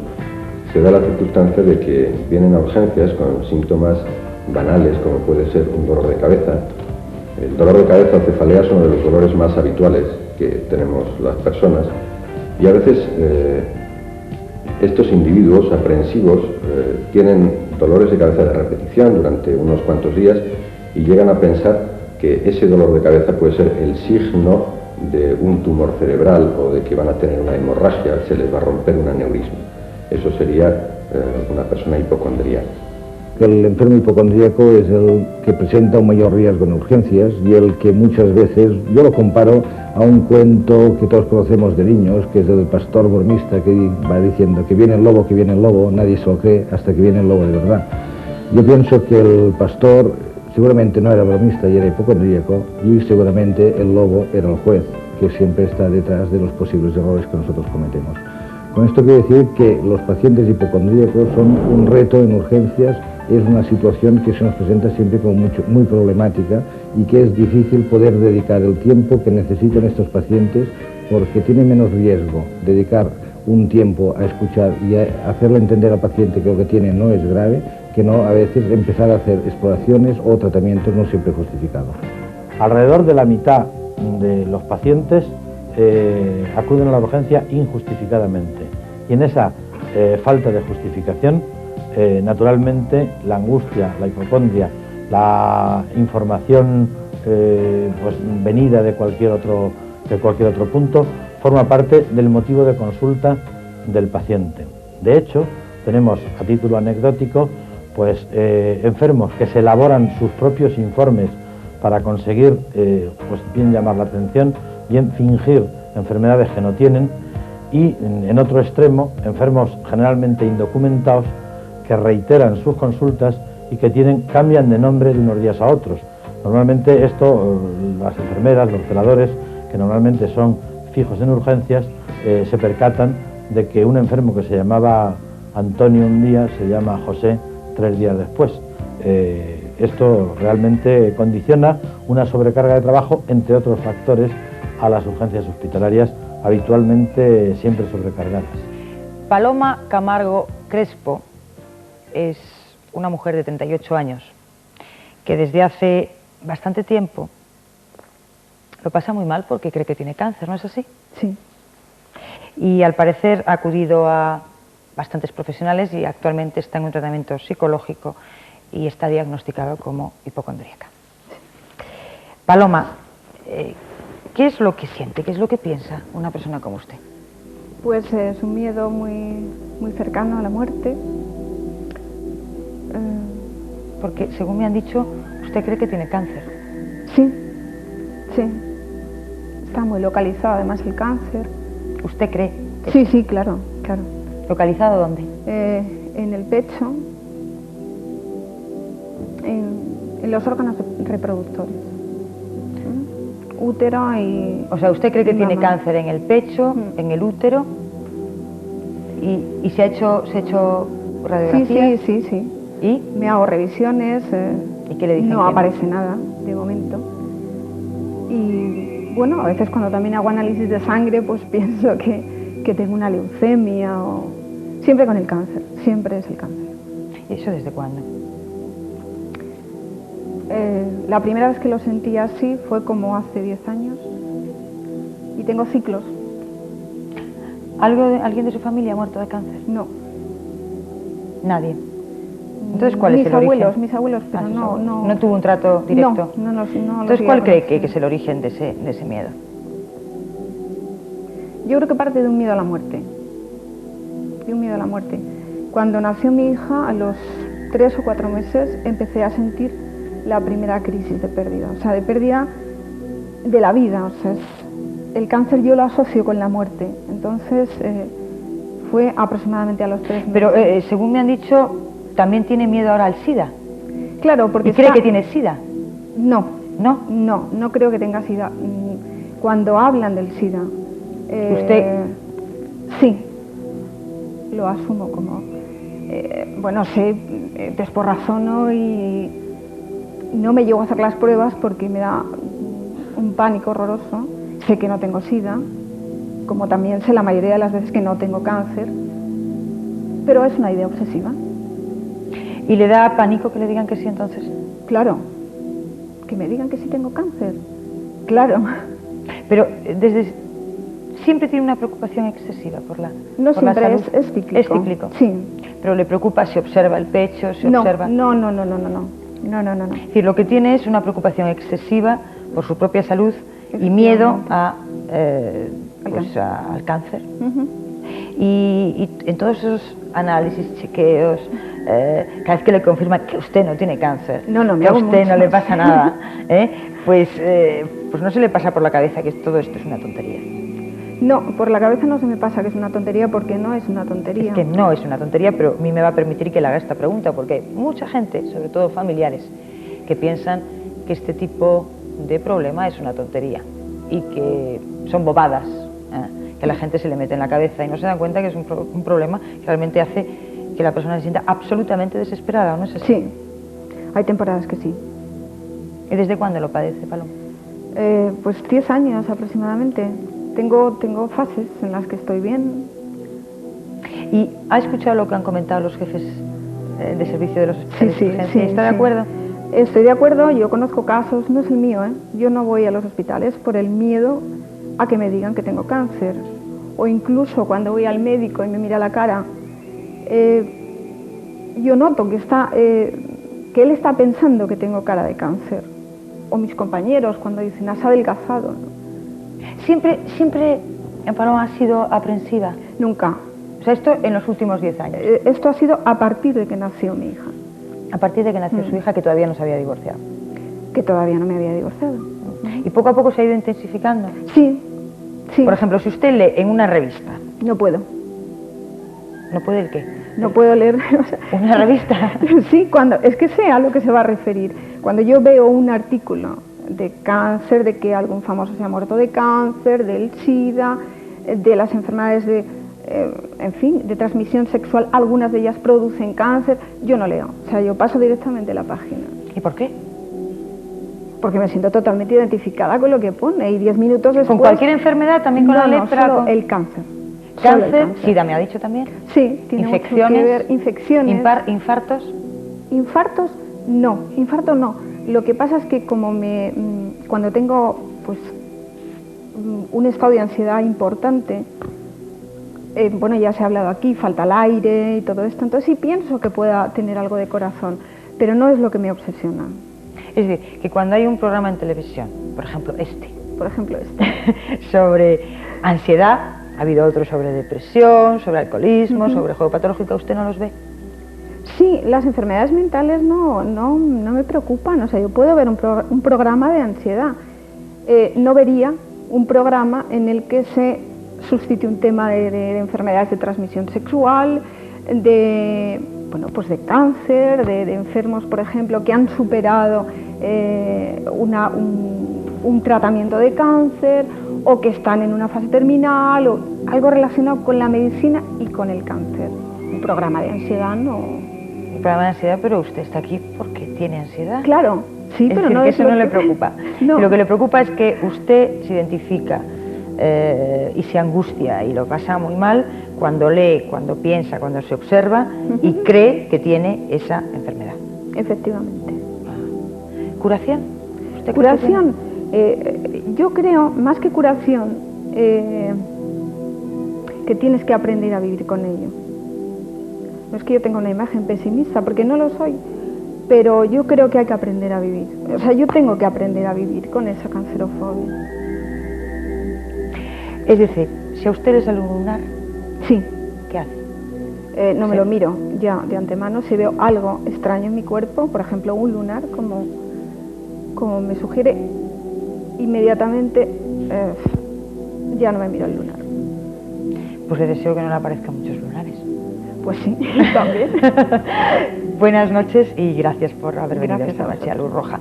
se da la circunstancia de que vienen a urgencias con síntomas banales, como puede ser un dolor de cabeza. El dolor de cabeza o cefalea es uno de los dolores más habituales que tenemos las personas, y a veces estos individuos aprensivos tienen dolores de cabeza de repetición durante unos cuantos días y llegan a pensar que ese dolor de cabeza puede ser el signo de un tumor cerebral o de que van a tener una hemorragia, se les va a romper un aneurisma. Eso sería una persona hipocondríaca. El enfermo hipocondríaco es el que presenta un mayor riesgo en urgencias y el que muchas veces, yo lo comparo a un cuento que todos conocemos de niños, que es del pastor bromista que va diciendo que viene el lobo, nadie se lo cree hasta que viene el lobo de verdad. Yo pienso que el pastor seguramente no era bromista y era hipocondríaco, y seguramente el lobo era el juez, que siempre está detrás de los posibles errores que nosotros cometemos. Con esto quiero decir que los pacientes hipocondríacos son un reto en urgencias, es una situación que se nos presenta siempre como muy problemática y que es difícil poder dedicar el tiempo que necesitan estos pacientes, porque tiene menos riesgo dedicar un tiempo a escuchar y a hacerle entender al paciente que lo que tiene no es grave, que no a veces empezar a hacer exploraciones o tratamientos no siempre justificados. Alrededor de la mitad de los pacientes acuden a la urgencia injustificadamente, y en esa falta de justificación, naturalmente la angustia, la hipocondria, la información pues venida de cualquier otro punto forma parte del motivo de consulta del paciente. De hecho, tenemos a título anecdótico pues enfermos que se elaboran sus propios informes para conseguir pues bien llamar la atención, bien fingir enfermedades que no tienen, y en otro extremo enfermos generalmente indocumentados que reiteran sus consultas y que cambian de nombre de unos días a otros. Normalmente esto, las enfermeras, los celadores, que normalmente son fijos en urgencias, se percatan de que un enfermo que se llamaba Antonio un día se llama José 3 días después. Esto realmente condiciona una sobrecarga de trabajo, entre otros factores, a las urgencias hospitalarias, habitualmente siempre sobrecargadas. Paloma Camargo Crespo es una mujer de 38 años que desde hace bastante tiempo lo pasa muy mal porque cree que tiene cáncer, ¿no es así? Sí. Y al parecer ha acudido a bastantes profesionales y actualmente está en un tratamiento psicológico y está diagnosticado como hipocondríaca. Paloma, ¿qué es lo que siente, qué es lo que piensa una persona como usted? Pues es un miedo muy cercano a la muerte. Porque, según me han dicho, usted cree que tiene cáncer. Sí, sí. Está muy localizado además el cáncer. ¿Usted cree? Sí, sí, claro, claro. ¿Localizado dónde? En el pecho, en los órganos reproductores. Útero y... O sea, ¿usted cree que tiene cáncer en el pecho, en el útero? ¿Y se ha hecho radiografía? Sí, sí, sí, sí. ¿Y? Me hago revisiones. ¿Y qué le dicen? No aparece nada, de momento. Y bueno, a veces cuando también hago análisis de sangre, pues pienso que tengo una leucemia o... Siempre con el cáncer, siempre es el cáncer. ¿Y eso desde cuándo? La primera vez que lo sentí así fue como hace 10 años. Y tengo ciclos. ¿Alguien de su familia ha muerto de cáncer? No. ¿Nadie? Entonces, ¿cuál es el origen? Mis abuelos, pero no tuvo un trato directo. No. Entonces, ¿cuál cree que es el origen de ese miedo? Yo creo que parte de un miedo a la muerte. De un miedo a la muerte. Cuando nació mi hija, a los 3 o 4 meses, empecé a sentir la primera crisis de pérdida. O sea, de pérdida de la vida. O sea, el cáncer yo lo asocio con la muerte. Entonces, fue aproximadamente a los 3 meses. Pero, según me han dicho, también tiene miedo ahora al SIDA. Claro, porque... ¿Y cree que tiene SIDA? No creo que tenga SIDA. Cuando hablan del SIDA, ¿Usted? Sí, lo asumo como... bueno, sé, desporazono y no me llego a hacer las pruebas porque me da un pánico horroroso. Sé que no tengo SIDA, como también sé la mayoría de las veces que no tengo cáncer, pero es una idea obsesiva. ¿Y le da pánico que le digan que sí entonces? Claro, que me digan que sí tengo cáncer, claro. Pero siempre tiene una preocupación excesiva por la No por la siempre, salud. es cíclico. Es cíclico. Sí. Pero le preocupa si observa el pecho, si No, observa... no. Es decir, lo que tiene es una preocupación excesiva por su propia salud y miedo al cáncer. Y en todos esos análisis, chequeos, cada vez que le confirman que usted no tiene cáncer, me que a hago usted no mucho. le pasa nada, pues no se le pasa por la cabeza que todo esto es una tontería. No, por la cabeza no se me pasa que es una tontería porque no es una tontería. Es que no es una tontería, pero a mí me va a permitir que le haga esta pregunta, porque hay mucha gente, sobre todo familiares, que piensan que este tipo de problema es una tontería y que son bobadas, que la gente se le mete en la cabeza y no se dan cuenta que es un problema que realmente hace que la persona se sienta absolutamente desesperada, ¿o no es así? Sí, hay temporadas que sí. ¿Y desde cuándo lo padece, Paloma? Pues 10 años aproximadamente. Tengo fases en las que estoy bien. ¿Y ha escuchado lo que han comentado los jefes de servicio de los hospitales de urgencia? ¿Está de acuerdo? Estoy de acuerdo, yo conozco casos, no es el mío, yo no voy a los hospitales por el miedo a que me digan que tengo cáncer. O incluso cuando voy al médico y me mira la cara, yo noto que él está pensando que tengo cara de cáncer. O mis compañeros cuando dicen, has adelgazado, ¿no? Siempre Paloma ha sido aprensiva. Nunca. O sea, esto en los últimos 10 años. Esto ha sido a partir de que nació mi hija. A partir de que nació su hija, que todavía no se había divorciado. Que todavía no me había divorciado. ¿Y poco a poco se ha ido intensificando? Sí. Por ejemplo, si usted lee en una revista... No puedo. ¿No puede el qué? No puedo leer... ¿Una revista? Sí, es que sé a lo que se va a referir. Cuando yo veo un artículo de cáncer, de que algún famoso se ha muerto de cáncer, del SIDA, de las enfermedades de transmisión sexual, algunas de ellas producen cáncer, yo no leo. O sea, yo paso directamente la página. ¿Y por qué? Porque me siento totalmente identificada con lo que pone y 10 minutos después... ¿Con cualquier enfermedad? ¿También con la lepra? Solo el cáncer. ¿Cáncer? ¿SIDA me ha dicho también? Sí, tiene ¿Infecciones? mucho que ver. Infecciones. ¿Infartos? ¿Infartos? No, infarto no. Lo que pasa es que cuando tengo pues un estado de ansiedad importante, bueno, ya se ha hablado aquí, falta el aire y todo esto, entonces sí pienso que pueda tener algo de corazón, pero no es lo que me obsesiona. Es decir, que cuando hay un programa en televisión, por ejemplo este, sobre ansiedad, ha habido otros sobre depresión, sobre alcoholismo, sobre juego patológico, ¿usted no los ve? Sí, las enfermedades mentales no me preocupan, o sea, yo puedo ver un programa de ansiedad, no vería un programa en el que se suscite un tema de enfermedades de transmisión sexual, de cáncer, de enfermos, por ejemplo, que han superado un tratamiento de cáncer o que están en una fase terminal o algo relacionado con la medicina y con el cáncer. Un programa de ansiedad no. Un programa de ansiedad, pero usted está aquí porque tiene ansiedad. Claro, sí, pero no que es eso no le preocupa. No. Lo que le preocupa es que usted se identifica y se angustia y lo pasa muy mal cuando lee, cuando piensa, cuando se observa y cree que tiene esa enfermedad. Efectivamente. ¿Curación? ¿Curación? Yo creo, más que curación, que tienes que aprender a vivir con ello. No es que yo tenga una imagen pesimista, porque no lo soy, pero yo creo que hay que aprender a vivir. O sea, yo tengo que aprender a vivir con esa cancerofobia. Es decir, si a usted le sale un lunar, sí. ¿Qué hace? No me lo miro ya de antemano. Si veo algo extraño en mi cuerpo, por ejemplo un lunar, como me sugiere, inmediatamente ya no me miro el lunar. Pues le deseo que no le aparezcan muchos lunares. Pues sí, también. Buenas noches y gracias por haber venido esta noche a Luz Roja.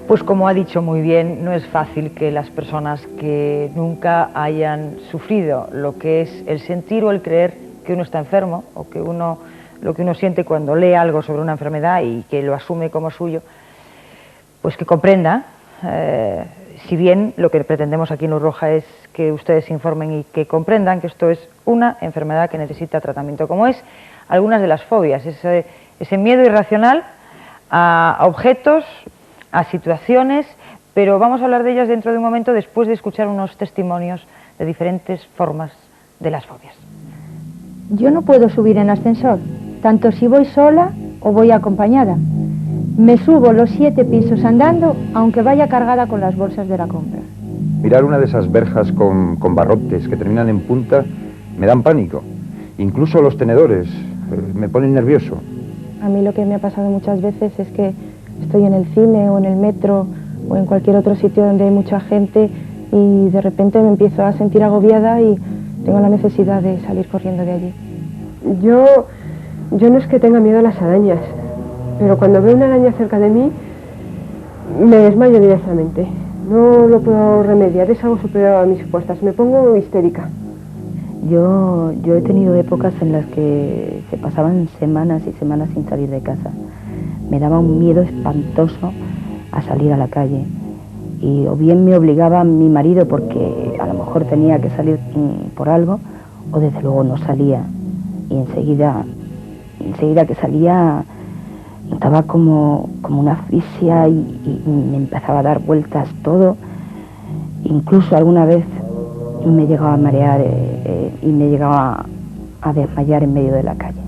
Pues como ha dicho muy bien, no es fácil que las personas que nunca hayan sufrido lo que es el sentir o el creer que uno está enfermo, o que lo que uno siente cuando lee algo sobre una enfermedad y que lo asume como suyo, pues que comprenda, si bien lo que pretendemos aquí en Luz Roja es que ustedes se informen y que comprendan que esto es una enfermedad que necesita tratamiento, como es algunas de las fobias, ese miedo irracional a objetos, a situaciones, pero vamos a hablar de ellas dentro de un momento, después de escuchar unos testimonios de diferentes formas de las fobias. Yo no puedo subir en ascensor, tanto si voy sola o voy acompañada. Me subo los 7 pisos andando, aunque vaya cargada con las bolsas de la compra. Mirar una de esas verjas con barrotes que terminan en punta me dan pánico. Incluso los tenedores me ponen nervioso. A mí lo que me ha pasado muchas veces es que estoy en el cine o en el metro o en cualquier otro sitio donde hay mucha gente y de repente me empiezo a sentir agobiada y tengo la necesidad de salir corriendo de allí. Yo no es que tenga miedo a las arañas, pero cuando veo una araña cerca de mí me desmayo directamente. No lo puedo remediar, es algo superior a mis fuerzas, me pongo histérica. Yo he tenido épocas en las que se pasaban semanas y semanas sin salir de casa. Me daba un miedo espantoso a salir a la calle. Y o bien me obligaba mi marido porque a lo mejor tenía que salir por algo, o desde luego no salía. Y enseguida que salía notaba como una asfixia y me empezaba a dar vueltas todo. Incluso alguna vez me llegaba a marear y me llegaba a desmayar en medio de la calle.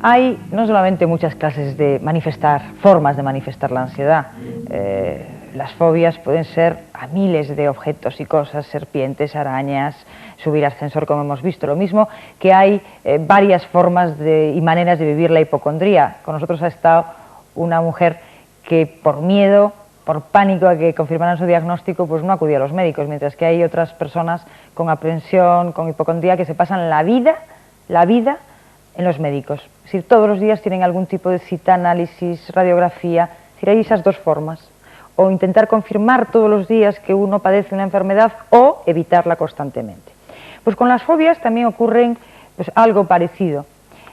Hay no solamente muchas clases de formas de manifestar la ansiedad. Las fobias pueden ser a miles de objetos y cosas, serpientes, arañas, subir ascensor, como hemos visto. Lo mismo que hay varias formas y maneras de vivir la hipocondría. Con nosotros ha estado una mujer que por miedo, por pánico a que confirmaran su diagnóstico, pues no acudía a los médicos, mientras que hay otras personas con aprensión, con hipocondría, que se pasan la vida en los médicos. Es decir, todos los días tienen algún tipo de cita, análisis, radiografía. Es decir, hay esas dos formas. O intentar confirmar todos los días que uno padece una enfermedad o evitarla constantemente. Pues con las fobias también ocurren pues, algo parecido.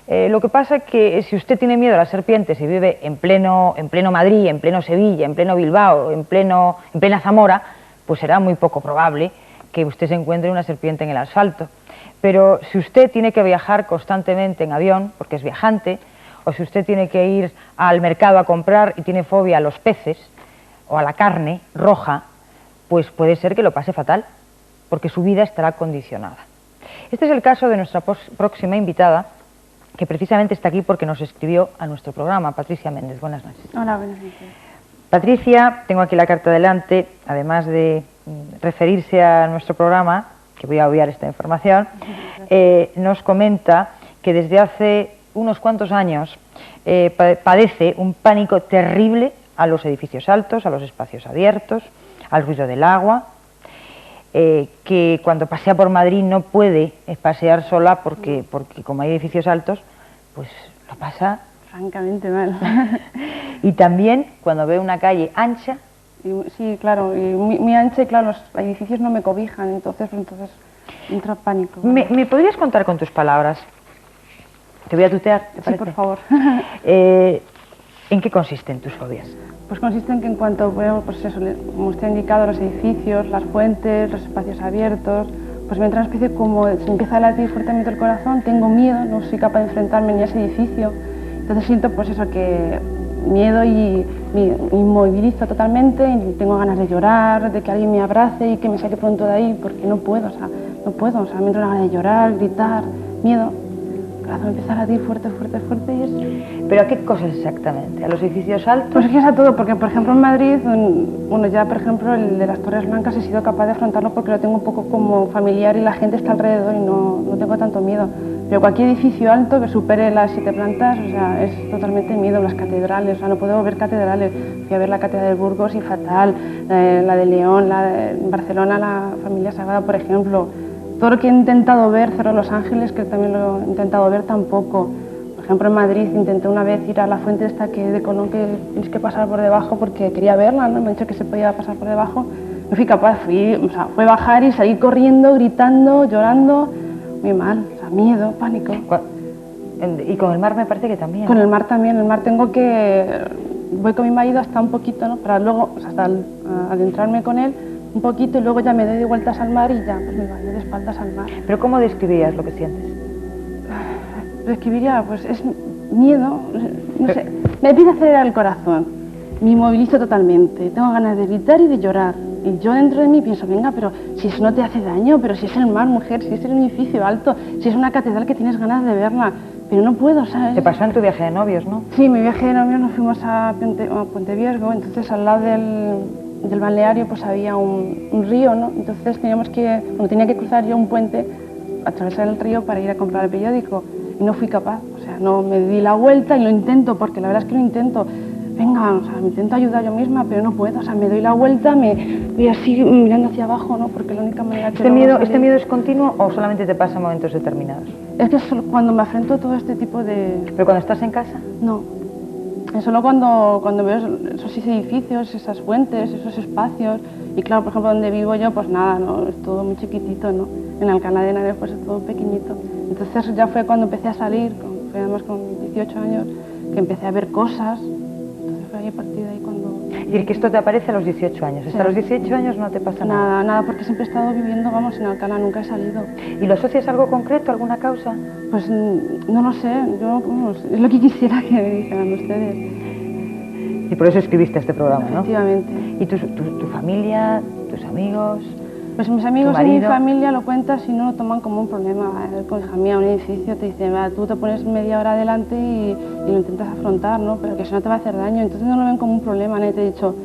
Lo que pasa es que si usted tiene miedo a las serpientes y vive en pleno Madrid, en pleno Sevilla, en pleno Bilbao, en plena Zamora, pues será muy poco probable que usted se encuentre una serpiente en el asfalto. Pero si usted tiene que viajar constantemente en avión, porque es viajante, o si usted tiene que ir al mercado a comprar y tiene fobia a los peces o a la carne roja, pues puede ser que lo pase fatal, porque su vida estará condicionada. Este es el caso de nuestra próxima invitada, que precisamente está aquí porque nos escribió a nuestro programa, Patricia Méndez. Buenas noches. Hola, buenas noches. Patricia, tengo aquí la carta delante, además de referirse a nuestro programa, que voy a obviar esta información, nos comenta que desde hace unos cuantos años padece un pánico terrible a los edificios altos, a los espacios abiertos, al ruido del agua, que cuando pasea por Madrid no puede pasear sola porque como hay edificios altos, pues lo pasa francamente mal. Y también cuando ve una calle ancha. Sí, claro, muy ancha y claro, los edificios no me cobijan, entonces entra pánico. ¿Me podrías contar con tus palabras? Te voy a tutear, ¿te parece? Sí, por favor. ¿En qué consisten tus fobias? Pues consiste en que en cuanto veo, pues eso, como usted ha indicado, los edificios, las fuentes, los espacios abiertos, pues me entra una especie como, se empieza a latir fuertemente el corazón, tengo miedo, no soy capaz de enfrentarme ni a ese edificio, entonces siento pues eso, que miedo y me inmovilizo totalmente y tengo ganas de llorar, de que alguien me abrace y que me saque pronto de ahí, porque no puedo, me entra una gana de llorar, gritar, miedo. Me empieza a latir fuerte y es... ¿Pero a qué cosas exactamente? ¿A los edificios altos? Pues es que es a todo, porque por ejemplo en Madrid, bueno ya por ejemplo el de las Torres Blancas he sido capaz de afrontarlo porque lo tengo un poco como familiar y la gente está alrededor y no tengo tanto miedo. Pero cualquier edificio alto que supere las 7 plantas, o sea, es totalmente miedo. Las catedrales, o sea, no puedo ver catedrales. Fui a ver la Catedral de Burgos y fatal, la de León, la de Barcelona, la Familia Sagrada, por ejemplo. Todo lo que he intentado ver, Cerro de los Ángeles, que también lo he intentado ver, tampoco. Por ejemplo, en Madrid intenté una vez ir a la fuente esta de Colón, que tienes que pasar por debajo porque quería verla, ¿no? Me han dicho que se podía pasar por debajo. No fui capaz, fue bajar y salir corriendo, gritando, llorando, muy mal, o sea, miedo, pánico. Y con el mar me parece que también. Con el mar también, el mar voy con mi marido hasta un poquito, ¿no? Para luego, o sea, hasta adentrarme con él un poquito y luego ya me doy vueltas al mar y ya pues me baño de espaldas al mar. ¿Pero cómo describirías lo que sientes? Describiría, pues es miedo, no sé, me empieza a acelerar el corazón, me inmovilizo totalmente, tengo ganas de gritar y de llorar. Y yo dentro de mí pienso, venga, pero si eso no te hace daño, pero si es el mar, mujer, si es el edificio alto, si es una catedral que tienes ganas de verla, pero no puedo, ¿sabes? Te pasó en tu viaje de novios, ¿no? Sí, mi viaje de novios nos fuimos a Puente Viesgo, entonces al lado del balneario pues había un río, ¿no? Entonces tenía que cruzar yo un puente, atravesar el río para ir a comprar el periódico y no fui capaz, o sea, no me di la vuelta y lo intento, porque la verdad es que lo intento. Venga, o sea, me intento ayudar yo misma, pero no puedo, o sea, me doy la vuelta, me voy así mirando hacia abajo, ¿no? Porque la única manera que... ¿Este miedo es continuo o solamente te pasa en momentos determinados? Es que solo cuando me afrento a todo este tipo de... ¿Pero cuando estás en casa? No, es solo cuando veo esos edificios, esas fuentes, esos espacios, y claro, por ejemplo, donde vivo yo, pues nada, ¿no? Es todo muy chiquitito, ¿no? En Alcalá de Henares pues es todo pequeñito. Entonces ya fue cuando empecé a salir, fue además con 18 años, que empecé a ver cosas. Fue a partir de ahí cuando... Es decir, que esto te aparece a los 18 años. Hasta los 18 años no te pasa nada. Nada, porque siempre he estado viviendo, vamos, en Alcalá, nunca he salido. ¿Y lo asocias a algo concreto, alguna causa? Pues no lo sé, es lo que quisiera que me dijeran ustedes. Y por eso escribiste este programa, ¿no? Efectivamente. ¿Y tu familia, tus amigos? Pues mis amigos y mi familia lo cuentas y no lo toman como un problema. Con hija mía, un edificio te dicen, tú te pones media hora adelante y lo intentas afrontar, ¿no? Pero que eso no te va a hacer daño. Entonces no lo ven como un problema. Nadie te ha dicho,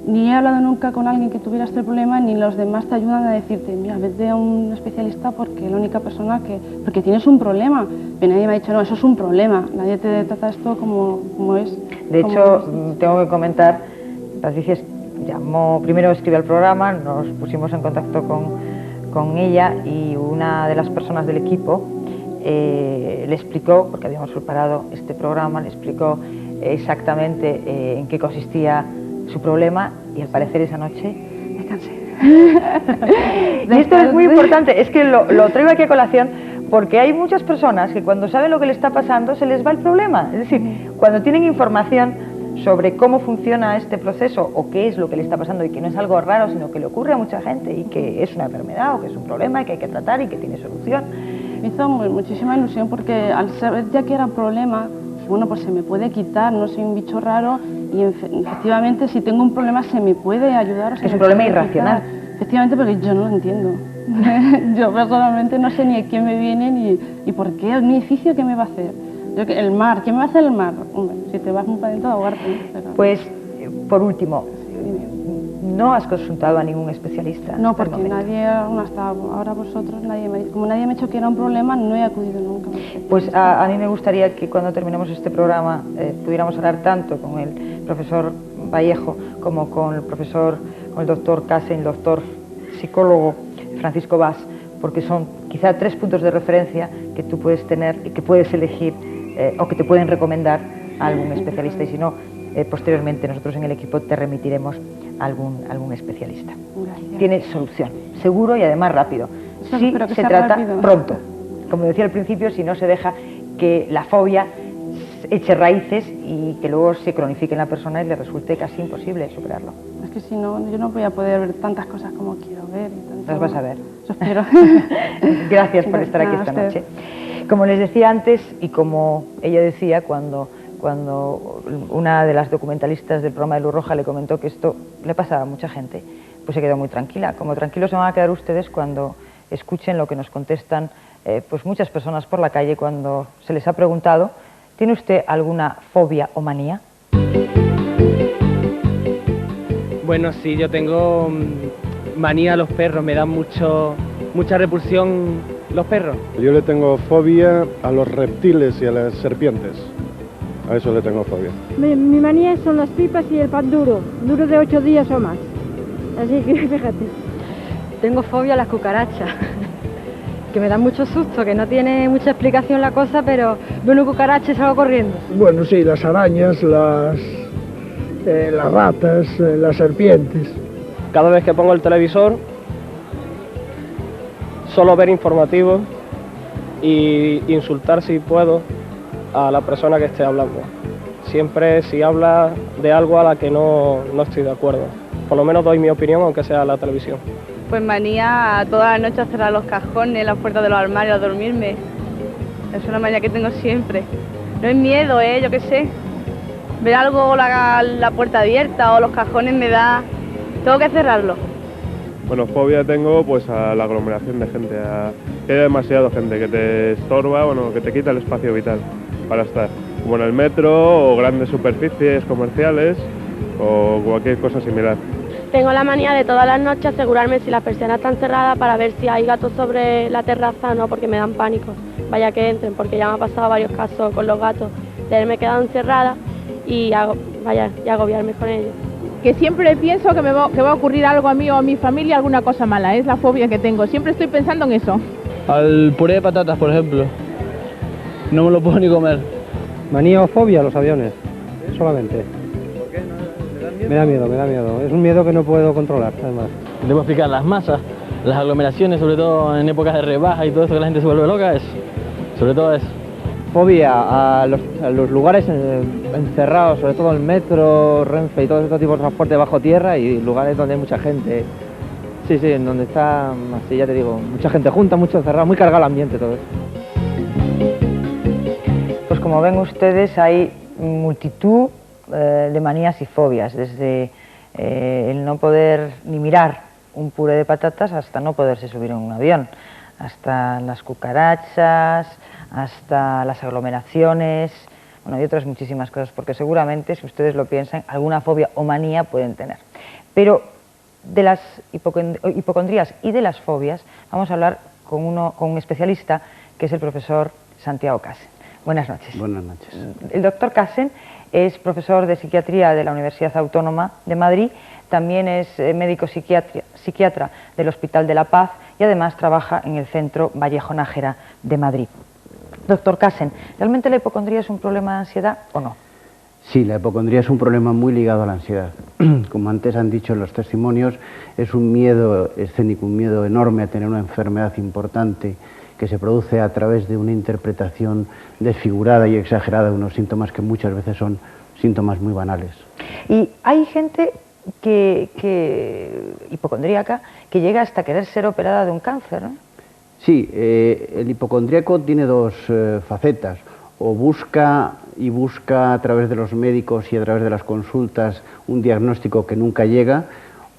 ni he hablado nunca con alguien que tuviera este problema, ni los demás te ayudan a decirte, mira, vete a un especialista porque es la única persona porque tienes un problema. Pero nadie me ha dicho, no, eso es un problema. Nadie te trata esto como es. De hecho, tengo que comentar, Patricia primero escribió el programa, nos pusimos en contacto con ella y una de las personas del equipo le explicó, porque habíamos preparado este programa, le explicó exactamente en qué consistía su problema y al parecer esa noche me cansé. Y esto es muy importante, es que lo traigo aquí a colación porque hay muchas personas que cuando saben lo que le está pasando se les va el problema. Es decir, cuando tienen información sobre cómo funciona este proceso o qué es lo que le está pasando y que no es algo raro, sino que le ocurre a mucha gente y que es una enfermedad o que es un problema y que hay que tratar y que tiene solución. Me hizo muchísima ilusión porque al saber ya que era un problema, bueno, pues se me puede quitar, no soy un bicho raro y efectivamente si tengo un problema se me puede ayudar. Es un problema irracional. Efectivamente, porque yo no lo entiendo. Yo personalmente no sé ni a quién me viene ni por qué, mi edificio qué me va a hacer. El mar, ¿qué me va a hacer el mar? Hombre, si te vas muy para adentro, ahogarte. Pero... Pues, por último, ¿no has consultado a ningún especialista? No, porque nadie, hasta ahora vosotros, como nadie me ha dicho que era un problema, no he acudido nunca. Pues a mí me gustaría que cuando terminemos este programa pudiéramos hablar tanto con el profesor Vallejo como con el doctor Casen, el doctor psicólogo Francisco Bas, porque son quizá 3 puntos de referencia que tú puedes tener y que puedes elegir o que te pueden recomendar a algún especialista y si no, posteriormente nosotros en el equipo te remitiremos a algún especialista. Gracias. Tiene solución, seguro y además rápido. Si se trata rápido. Pronto. Como decía al principio, si no se deja que la fobia eche raíces y que luego se cronifique en la persona y le resulte casi imposible superarlo. Es que si no, yo no voy a poder ver tantas cosas como quiero ver. Las vas a ver. Eso espero. Gracias por estar aquí esta noche. Como les decía antes y como ella decía cuando una de las documentalistas del programa de Luz Roja le comentó que esto le pasaba a mucha gente, pues se quedó muy tranquila. Como tranquilos se van a quedar ustedes cuando escuchen lo que nos contestan pues muchas personas por la calle cuando se les ha preguntado, ¿tiene usted alguna fobia o manía? Bueno, sí, yo tengo manía a los perros, me dan mucha repulsión los perros. Yo le tengo fobia a los reptiles y a las serpientes. A eso le tengo fobia. Mi manía son las pipas y el pan duro de 8 días o más. Así que fíjate. Tengo fobia a las cucarachas. que me da mucho susto, que no tiene mucha explicación la cosa, pero veo una cucaracha y salgo corriendo. Bueno, sí, las arañas, las ratas, las serpientes. Cada vez que pongo el televisor, solo ver informativos y insultar si puedo a la persona que esté hablando. Siempre si habla de algo a la que no estoy de acuerdo. Por lo menos doy mi opinión, aunque sea en la televisión. Pues manía todas las noches a cerrar los cajones, las puertas de los armarios, a dormirme. Es una manía que tengo siempre. No es miedo, yo qué sé. Ver algo, la puerta abierta o los cajones me da... Tengo que cerrarlo. Bueno, fobia tengo pues a la aglomeración de gente, que haya demasiada gente, que te estorba, bueno, que te quita el espacio vital para estar. Como en el metro o grandes superficies comerciales o cualquier cosa similar. Tengo la manía de todas las noches asegurarme si las persianas están cerradas para ver si hay gatos sobre la terraza o no, porque me dan pánico. Vaya que entren, porque ya me ha pasado varios casos con los gatos, de haberme quedado encerrada y agobiarme con ellos. Que siempre pienso que va a ocurrir algo a mí o a mi familia, alguna cosa mala, es la fobia que tengo, siempre estoy pensando en eso. Al puré de patatas, por ejemplo, no me lo puedo ni comer. Manía o fobia a los aviones, solamente. Me da miedo. Es un miedo que no puedo controlar, además. Debo explicar las masas, las aglomeraciones, sobre todo en épocas de rebaja y todo eso que la gente se vuelve loca, sobre todo eso. Fobia a los lugares encerrados, sobre todo el metro, Renfe y todo este tipo de transporte bajo tierra y lugares donde hay mucha gente. Sí, en donde está, así ya te digo, mucha gente junta, mucho encerrado, muy cargado el ambiente todo eso. Pues como ven ustedes, hay multitud de manías y fobias, desde el no poder ni mirar un puré de patatas hasta no poderse subir en un avión, hasta las cucarachas, hasta las aglomeraciones, bueno, y otras muchísimas cosas, porque seguramente, si ustedes lo piensan, alguna fobia o manía pueden tener. Pero de las hipocondrías y de las fobias vamos a hablar con un especialista, que es el profesor Santiago Casen. Buenas noches. Buenas noches. El doctor Casen es profesor de psiquiatría de la Universidad Autónoma de Madrid, también es médico psiquiatra del Hospital de la Paz y además trabaja en el Centro Vallejo Nájera de Madrid. Doctor Casen, ¿realmente la hipocondría es un problema de ansiedad o no? Sí, la hipocondría es un problema muy ligado a la ansiedad. Como antes han dicho los testimonios, es un miedo escénico, un miedo enorme a tener una enfermedad importante que se produce a través de una interpretación desfigurada y exagerada de unos síntomas que muchas veces son síntomas muy banales. Y hay gente hipocondríaca que llega hasta querer ser operada de un cáncer, ¿no? Sí, el hipocondríaco tiene dos facetas. O busca a través de los médicos y a través de las consultas un diagnóstico que nunca llega,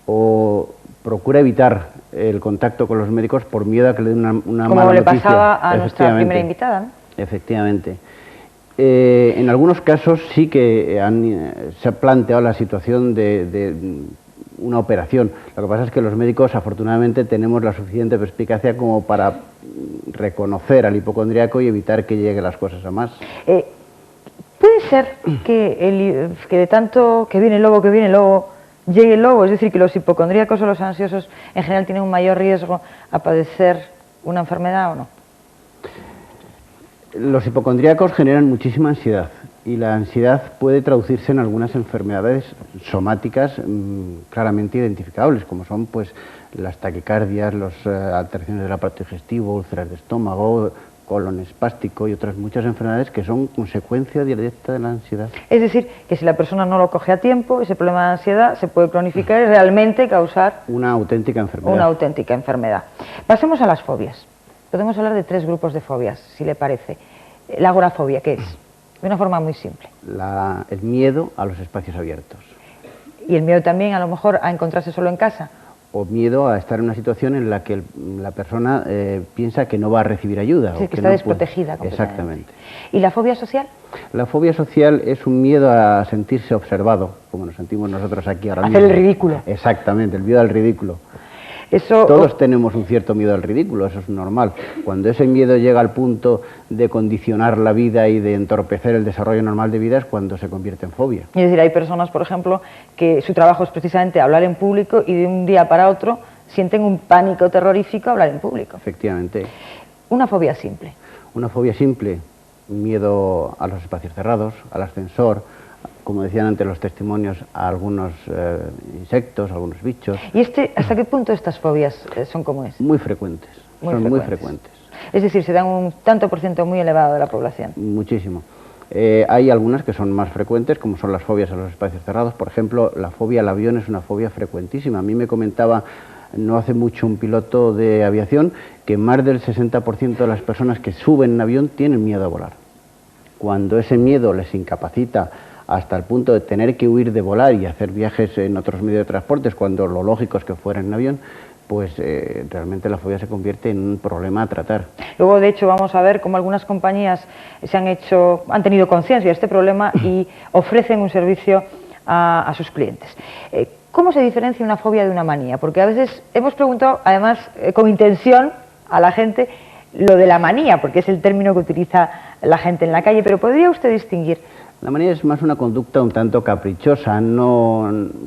o procura evitar el contacto con los médicos por miedo a que le den una mala noticia. Como le pasaba a nuestra primera invitada, ¿no? Efectivamente. En algunos casos sí que se ha planteado la situación de una operación. Lo que pasa es que los médicos, afortunadamente, tenemos la suficiente perspicacia como para reconocer al hipocondríaco y evitar que lleguen las cosas a más. ¿Puede ser que de tanto que viene el lobo, llegue el lobo? Es decir, que los hipocondríacos o los ansiosos en general tienen un mayor riesgo a padecer una enfermedad o no. Los hipocondríacos generan muchísima ansiedad y la ansiedad puede traducirse en algunas enfermedades somáticas claramente identificables, como son pues las taquicardias, las alteraciones del aparato digestivo, úlceras de estómago, colon espástico y otras muchas enfermedades que son consecuencia directa de la ansiedad. Es decir, que si la persona no lo coge a tiempo, ese problema de ansiedad se puede cronificar y realmente causar una auténtica enfermedad. Una auténtica enfermedad. Pasemos a las fobias. Podemos hablar de 3 grupos de fobias, si le parece. La agorafobia, ¿qué es? De una forma muy simple. El miedo a los espacios abiertos. Y el miedo también, a lo mejor, a encontrarse solo en casa. O miedo a estar en una situación en la que la persona piensa que no va a recibir ayuda. Sí, que está desprotegida completamente. Exactamente. ¿Y la fobia social? La fobia social es un miedo a sentirse observado, como nos sentimos nosotros aquí ahora mismo. Hacer el ridículo. Exactamente, el miedo al ridículo. Eso, todos tenemos un cierto miedo al ridículo, eso es normal. Cuando ese miedo llega al punto de condicionar la vida y de entorpecer el desarrollo normal de vida es cuando se convierte en fobia. Es decir, hay personas, por ejemplo, que su trabajo es precisamente hablar en público y de un día para otro sienten un pánico terrorífico a hablar en público. Efectivamente. Una fobia simple. Una fobia simple, miedo a los espacios cerrados, al ascensor, como decían antes los testimonios, a algunos insectos, a algunos bichos. ¿Y hasta qué punto estas fobias son como es? Muy frecuentes, muy frecuentes. Es decir, se dan un tanto por ciento muy elevado de la población. Muchísimo. Hay algunas que son más frecuentes, como son las fobias a los espacios cerrados. Por ejemplo, la fobia al avión es una fobia frecuentísima. A mí me comentaba no hace mucho un piloto de aviación que más del 60% de las personas que suben en avión tienen miedo a volar. Cuando ese miedo les incapacita hasta el punto de tener que huir de volar y hacer viajes en otros medios de transportes, cuando lo lógico es que fueran en avión, pues realmente la fobia se convierte en un problema a tratar. Luego, de hecho, vamos a ver cómo algunas compañías han tenido conciencia de este problema y ofrecen un servicio a sus clientes. ¿Cómo se diferencia una fobia de una manía? Porque a veces hemos preguntado, además, con intención a la gente, lo de la manía, porque es el término que utiliza la gente en la calle, pero ¿podría usted distinguir? La manía es más una conducta un tanto caprichosa,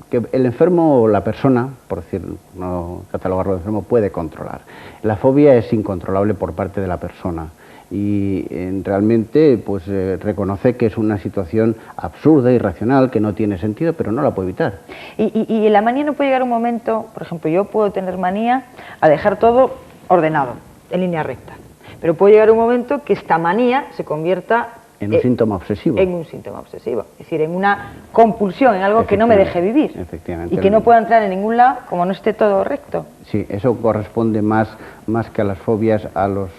que el enfermo o la persona, por decir, no catalogarlo de enfermo, puede controlar. La fobia es incontrolable por parte de la persona y realmente pues reconoce que es una situación absurda, irracional, que no tiene sentido, pero no la puede evitar. Y la manía no puede llegar a un momento, por ejemplo, yo puedo tener manía a dejar todo ordenado, en línea recta, pero puede llegar un momento que esta manía se convierta en un síntoma obsesivo. En un síntoma obsesivo, es decir, en una compulsión, en algo que no me deje vivir. Efectivamente. Y que no pueda entrar en ningún lado como no esté todo recto. Sí, eso corresponde más que a las fobias a los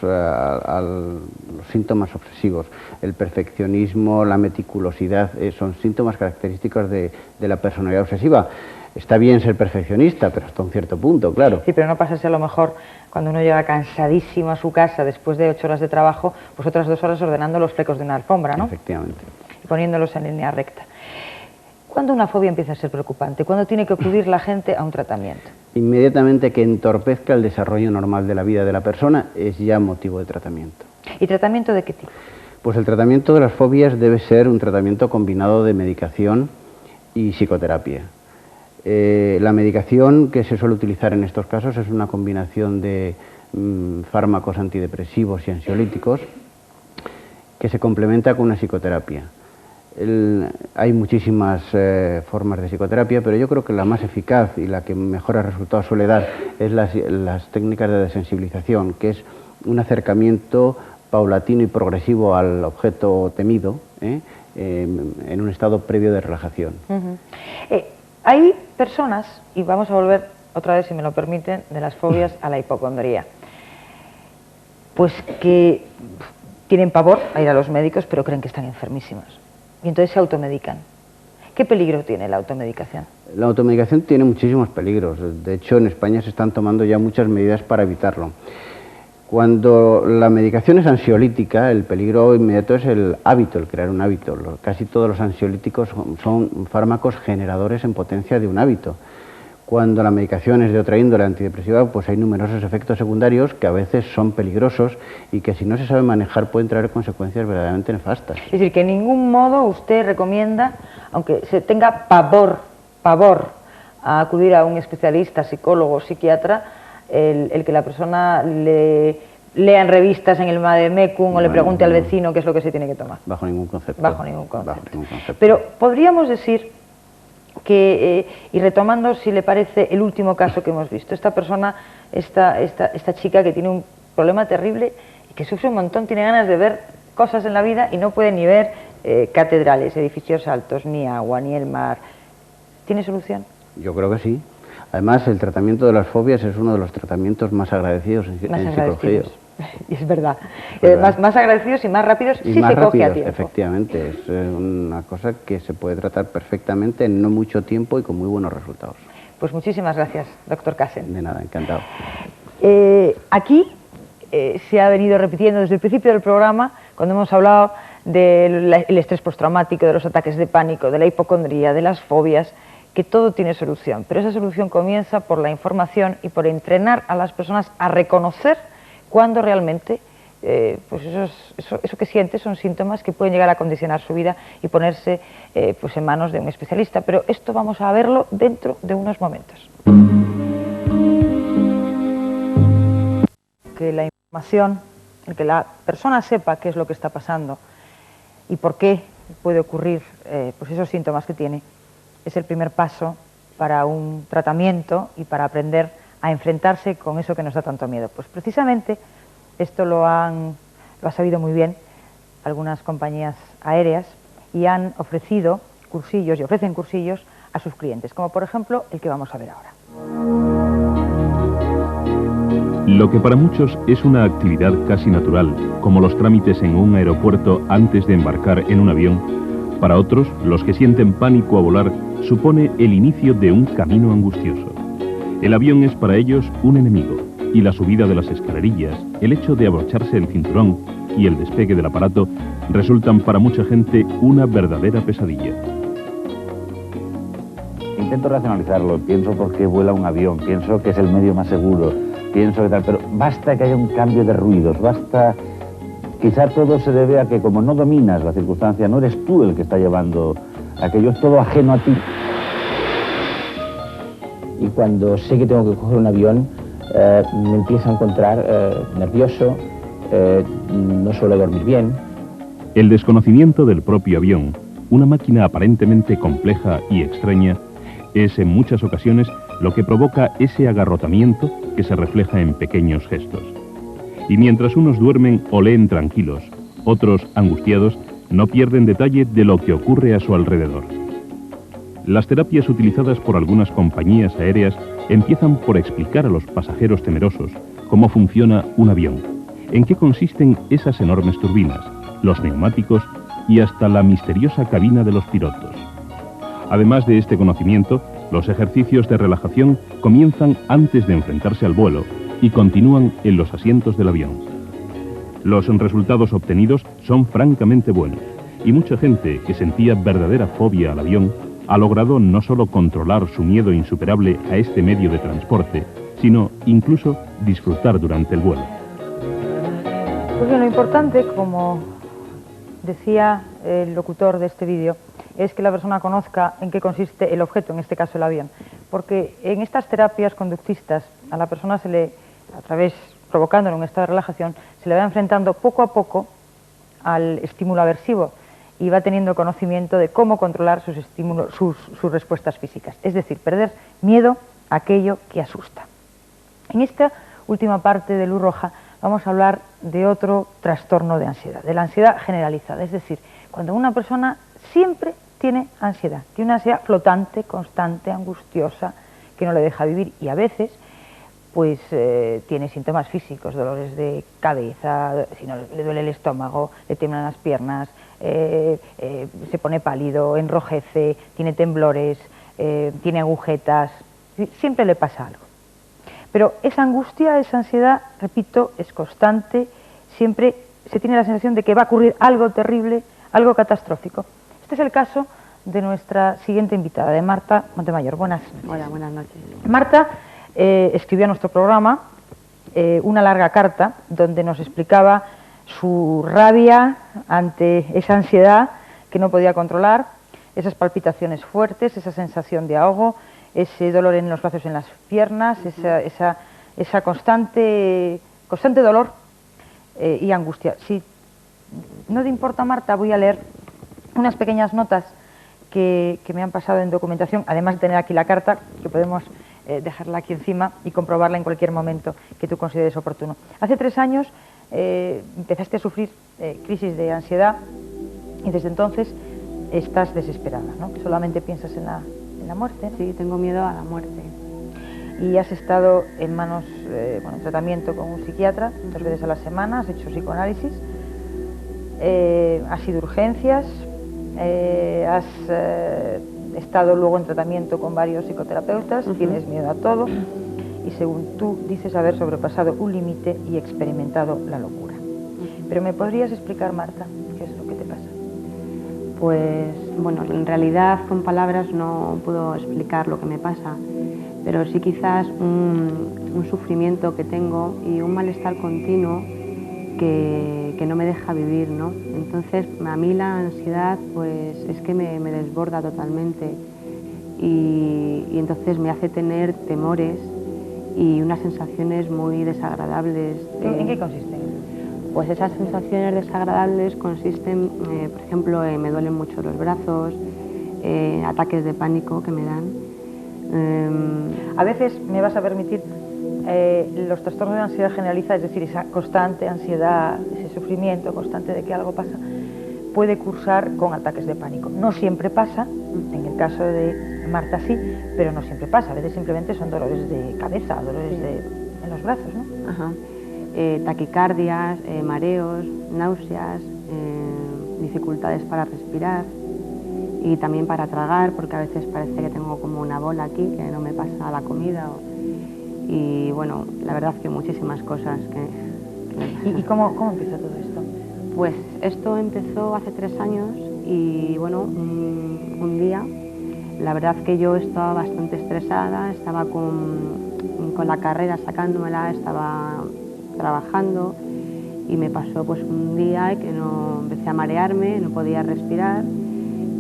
síntomas obsesivos. El perfeccionismo, la meticulosidad, son síntomas característicos de la personalidad obsesiva. Está bien ser perfeccionista, pero hasta un cierto punto, claro. Sí, pero no pasarse a lo mejor cuando uno llega cansadísimo a su casa después de 8 horas de trabajo, pues otras 2 horas ordenando los flecos de una alfombra, ¿no? Efectivamente. Y poniéndolos en línea recta. ¿Cuándo una fobia empieza a ser preocupante? ¿Cuándo tiene que acudir la gente a un tratamiento? Inmediatamente que entorpezca el desarrollo normal de la vida de la persona es ya motivo de tratamiento. ¿Y tratamiento de qué tipo? Pues el tratamiento de las fobias debe ser un tratamiento combinado de medicación y psicoterapia. La medicación que se suele utilizar en estos casos es una combinación de fármacos antidepresivos y ansiolíticos que se complementa con una psicoterapia. Hay muchísimas formas de psicoterapia, pero yo creo que la más eficaz y la que mejores resultados suele dar es las técnicas de desensibilización, que es un acercamiento paulatino y progresivo al objeto temido, en un estado previo de relajación. Hay personas, y vamos a volver otra vez, si me lo permiten, de las fobias a la hipocondría, pues que tienen pavor a ir a los médicos, pero creen que están enfermísimos. Y entonces se automedican. ¿Qué peligro tiene la automedicación? La automedicación tiene muchísimos peligros. De hecho, en España se están tomando ya muchas medidas para evitarlo. Cuando la medicación es ansiolítica, el peligro inmediato es el hábito, el crear un hábito. Casi todos los ansiolíticos son fármacos generadores en potencia de un hábito. Cuando la medicación es de otra índole antidepresiva, pues hay numerosos efectos secundarios que a veces son peligrosos y que si no se sabe manejar pueden traer consecuencias verdaderamente nefastas. Es decir, que en ningún modo usted recomienda, aunque se tenga pavor a acudir a un especialista, psicólogo o psiquiatra, el que la persona lea en revistas en el Vademecum o le pregunte al vecino qué es lo que se tiene que tomar. Bajo ningún concepto. Bajo ningún concepto. Pero podríamos decir que, y retomando, si le parece, el último caso que hemos visto, esta persona, esta chica que tiene un problema terrible y que sufre un montón, tiene ganas de ver cosas en la vida y no puede ni ver catedrales, edificios altos, ni agua, ni el mar. ¿Tiene solución? Yo creo que sí. Además, el tratamiento de las fobias es uno de los tratamientos más agradecidos en psicología. Y es verdad. Más agradecidos y más rápidos si se coge a tiempo. Efectivamente, es una cosa que se puede tratar perfectamente en no mucho tiempo y con muy buenos resultados. Pues muchísimas gracias, doctor Casen. De nada, encantado. Aquí se ha venido repitiendo desde el principio del programa, cuando hemos hablado del estrés postraumático, de los ataques de pánico, de la hipocondría, de las fobias, que todo tiene solución, pero esa solución comienza por la información y por entrenar a las personas a reconocer cuando realmente pues eso que siente son síntomas que pueden llegar a condicionar su vida y ponerse pues en manos de un especialista. Pero esto vamos a verlo dentro de unos momentos. Que la información el que la persona sepa qué es lo que está pasando y por qué puede ocurrir pues esos síntomas que tiene, es el primer paso para un tratamiento y para aprender a enfrentarse con eso que nos da tanto miedo. Pues precisamente esto lo ha sabido muy bien algunas compañías aéreas y han ofrecido cursillos y ofrecen cursillos a sus clientes, como por ejemplo el que vamos a ver ahora. Lo que para muchos es una actividad casi natural, como los trámites en un aeropuerto antes de embarcar en un avión, para otros, los que sienten pánico a volar, supone el inicio de un camino angustioso. El avión es para ellos un enemigo, y la subida de las escalerillas, el hecho de abrocharse el cinturón y el despegue del aparato resultan para mucha gente una verdadera pesadilla. Intento racionalizarlo, pienso por qué vuela un avión, pienso que es el medio más seguro, pienso que tal, pero basta que haya un cambio de ruidos, basta... Quizá todo se debe a que como no dominas la circunstancia, no eres tú el que está llevando aquello, es todo ajeno a ti. Y cuando sé que tengo que coger un avión, me empiezo a encontrar nervioso, no suelo dormir bien. El desconocimiento del propio avión, una máquina aparentemente compleja y extraña, es en muchas ocasiones lo que provoca ese agarrotamiento que se refleja en pequeños gestos. Y mientras unos duermen o leen tranquilos, otros, angustiados, no pierden detalle de lo que ocurre a su alrededor. Las terapias utilizadas por algunas compañías aéreas empiezan por explicar a los pasajeros temerosos cómo funciona un avión, en qué consisten esas enormes turbinas, los neumáticos y hasta la misteriosa cabina de los pilotos. Además de este conocimiento, los ejercicios de relajación comienzan antes de enfrentarse al vuelo y continúan en los asientos del avión. Los resultados obtenidos son francamente buenos y mucha gente que sentía verdadera fobia al avión ha logrado no solo controlar su miedo insuperable a este medio de transporte, sino incluso disfrutar durante el vuelo. Pues bien, lo importante, como decía el locutor de este vídeo, es que la persona conozca en qué consiste el objeto, en este caso el avión, porque en estas terapias conductistas a la persona se le, provocándole un estado de relajación, se le va enfrentando poco a poco al estímulo aversivo y va teniendo conocimiento de cómo controlar sus estímulos, sus respuestas físicas, es decir, perder miedo a aquello que asusta. En esta última parte de Luz Roja vamos a hablar de otro trastorno de ansiedad, de la ansiedad generalizada, es decir, cuando una persona siempre tiene ansiedad, tiene una ansiedad flotante, constante, angustiosa, que no le deja vivir y a veces pues tiene síntomas físicos, dolores de cabeza, si no le duele el estómago, le tiemblan las piernas, se pone pálido, enrojece, tiene temblores, tiene agujetas, siempre le pasa algo. Pero esa angustia, esa ansiedad, repito, es constante, siempre se tiene la sensación de que va a ocurrir algo terrible, algo catastrófico. Este es el caso de nuestra siguiente invitada, de Marta Montemayor. Buenas noches. Hola, buenas noches. Marta escribió a nuestro programa una larga carta donde nos explicaba su rabia ante esa ansiedad que no podía controlar, esas palpitaciones fuertes, esa sensación de ahogo, ese dolor en los brazos, en las piernas, esa constante dolor y angustia. Si no te importa, Marta, voy a leer unas pequeñas notas que me han pasado en documentación, además de tener aquí la carta, que podemos dejarla aquí encima y comprobarla en cualquier momento que tú consideres oportuno. Hace 3 años empezaste a sufrir crisis de ansiedad y desde entonces estás desesperada, ¿no? Solamente piensas en la muerte, ¿no? Sí, tengo miedo a la muerte. Y has estado en manos, en tratamiento con un psiquiatra 2 veces a la semana, has hecho psicoanálisis, has ido a urgencias, has estado luego en tratamiento con varios psicoterapeutas, tienes miedo a todo y según tú dices haber sobrepasado un límite y experimentado la locura. Pero ¿me podrías explicar, Marta, qué es lo que te pasa? Pues, bueno, en realidad con palabras no puedo explicar lo que me pasa, pero sí quizás un sufrimiento que tengo y un malestar continuo que no me deja vivir, ¿no? Entonces, a mí la ansiedad, pues, es que me desborda totalmente y entonces me hace tener temores y unas sensaciones muy desagradables. ¿En qué consisten? Pues esas sensaciones desagradables consisten, por ejemplo, me duelen mucho los brazos, ataques de pánico que me dan. A veces, me vas a permitir, los trastornos de ansiedad generaliza, es decir, esa constante ansiedad, ese sufrimiento constante de que algo pasa, puede cursar con ataques de pánico. No siempre pasa, en el caso de Marta sí, pero no siempre pasa. A veces simplemente son dolores de cabeza, dolores en los brazos, ¿no? Ajá. Taquicardias, mareos, náuseas, dificultades para respirar y también para tragar, porque a veces parece que tengo como una bola aquí, que no me pasa la comida. Y bueno, la verdad es que muchísimas cosas que ¿Y cómo empezó todo esto? Pues esto empezó hace 3 años y bueno, un día, la verdad que yo estaba bastante estresada, estaba con la carrera sacándomela, estaba trabajando y me pasó pues un día que empecé a marearme, no podía respirar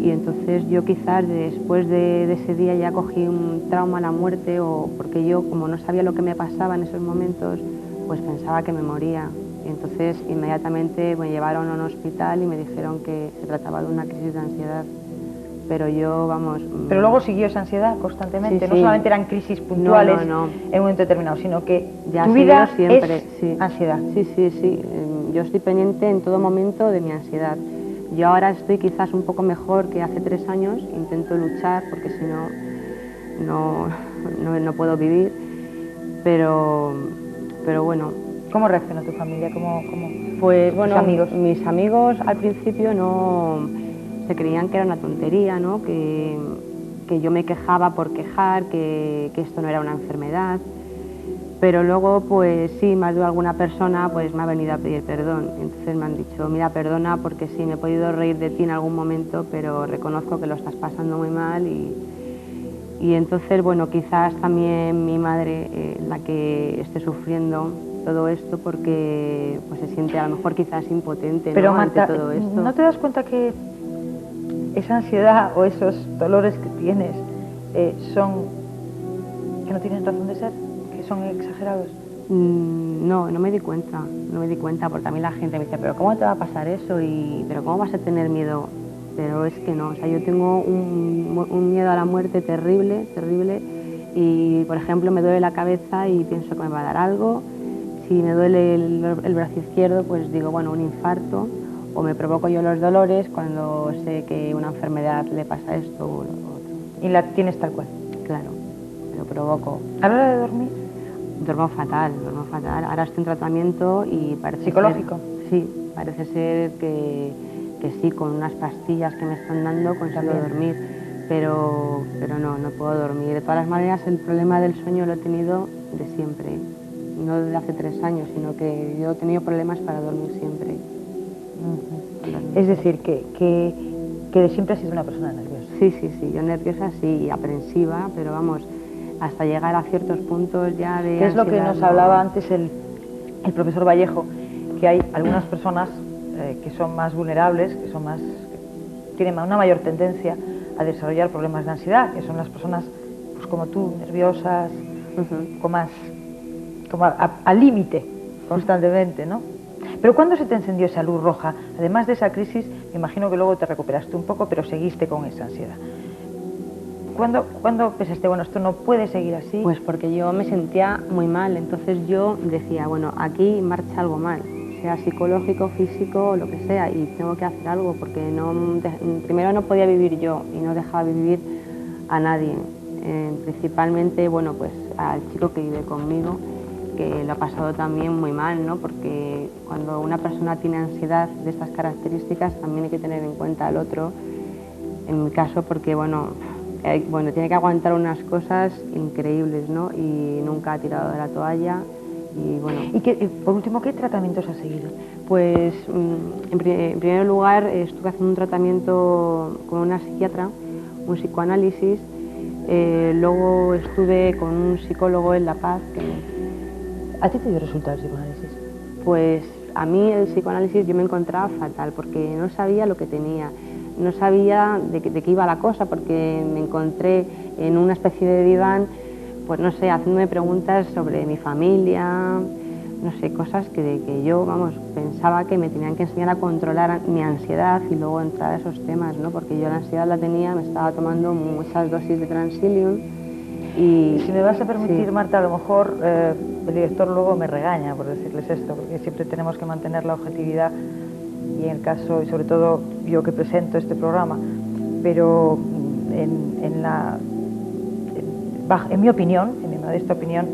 y entonces yo quizás después de ese día ya cogí un trauma a la muerte, o porque yo como no sabía lo que me pasaba en esos momentos, pues pensaba que me moría. Y entonces inmediatamente me llevaron a un hospital y me dijeron que se trataba de una crisis de ansiedad. Pero yo, vamos... Pero luego siguió esa ansiedad constantemente, sí, no sí. solamente eran crisis puntuales no. en un momento determinado, sino que ya tu vida siempre, es sí. ansiedad. Sí. Yo estoy pendiente en todo momento de mi ansiedad. Yo ahora estoy quizás un poco mejor que hace 3 años, intento luchar porque si no puedo vivir, pero bueno. ¿Cómo reaccionó tu familia? Pues bueno, amigos? Mis amigos al principio se creían que era una tontería, ¿no? Que yo me quejaba por quejar, que esto no era una enfermedad. Pero luego, pues sí, más de alguna persona pues me ha venido a pedir perdón. Entonces me han dicho, mira, perdona porque sí, me he podido reír de ti en algún momento, pero reconozco que lo estás pasando muy mal. Y entonces, bueno, quizás también mi madre, la que esté sufriendo todo esto, porque pues se siente a lo mejor quizás impotente, pero, ¿no? Marta, ante todo esto. ¿No te das cuenta que esa ansiedad o esos dolores que tienes que no tienen razón de ser, que son exagerados? No me di cuenta, porque a mí la gente me dice, pero ¿cómo te va a pasar eso? ¿Pero cómo vas a tener miedo? Pero es que no, o sea, yo tengo un miedo a la muerte terrible, y por ejemplo me duele la cabeza y pienso que me va a dar algo. Si me duele el brazo izquierdo, pues digo, bueno, un infarto, o me provoco yo los dolores cuando sé que una enfermedad le pasa esto o lo otro. ¿Y la tienes tal cual? Claro, me lo provoco. ¿A la hora de dormir? Duermo fatal. Ahora estoy en tratamiento y parece ¿Psicológico? Sí, parece ser que sí, con unas pastillas que me están dando consigo dormir, pero no puedo dormir. De todas las maneras, el problema del sueño lo he tenido de siempre. No desde hace 3 años, sino que yo he tenido problemas para dormir siempre. Es decir, que de siempre has sido una persona nerviosa. Sí, yo nerviosa sí, y aprensiva, pero vamos, hasta llegar a ciertos puntos ya de ¿Qué es lo que nos hablaba antes el profesor Vallejo? Que hay algunas personas que son más vulnerables, que tienen una mayor tendencia a desarrollar problemas de ansiedad, que son las personas pues como tú, nerviosas, como al límite constantemente, ¿no? Pero ¿cuándo se te encendió esa luz roja? Además de esa crisis, me imagino que luego te recuperaste un poco, pero seguiste con esa ansiedad. ¿Cuándo pensaste, bueno, esto no puede seguir así? Pues porque yo me sentía muy mal, entonces yo decía, bueno, aquí marcha algo mal, sea psicológico, físico, lo que sea, y tengo que hacer algo, porque primero no podía vivir yo y no dejaba vivir a nadie, principalmente, bueno, pues al chico que vive conmigo, que lo ha pasado también muy mal, ¿no? Porque cuando una persona tiene ansiedad de estas características también hay que tener en cuenta al otro, en mi caso porque, bueno, tiene que aguantar unas cosas increíbles, ¿no? Y nunca ha tirado de la toalla. Y bueno. ¿Y por último, qué tratamientos has seguido? Pues en primer lugar estuve haciendo un tratamiento con una psiquiatra, un psicoanálisis, luego estuve con un psicólogo en La Paz. ¿A ti te dio resultado el psicoanálisis? Pues a mí el psicoanálisis yo me encontraba fatal porque no sabía lo que tenía. No sabía de qué iba la cosa, porque me encontré en una especie de diván, pues no sé, haciéndome preguntas sobre mi familia, no sé, cosas que yo, vamos, pensaba que me tenían que enseñar a controlar mi ansiedad y luego entrar a esos temas, ¿no? Porque yo la ansiedad la tenía, me estaba tomando muchas dosis de Transilium y... Si me vas a permitir, sí. Marta, a lo mejor el director luego me regaña por decirles esto, porque siempre tenemos que mantener la objetividad y en el caso, y sobre todo yo que presento este programa, pero en mi opinión, en mi modesta opinión,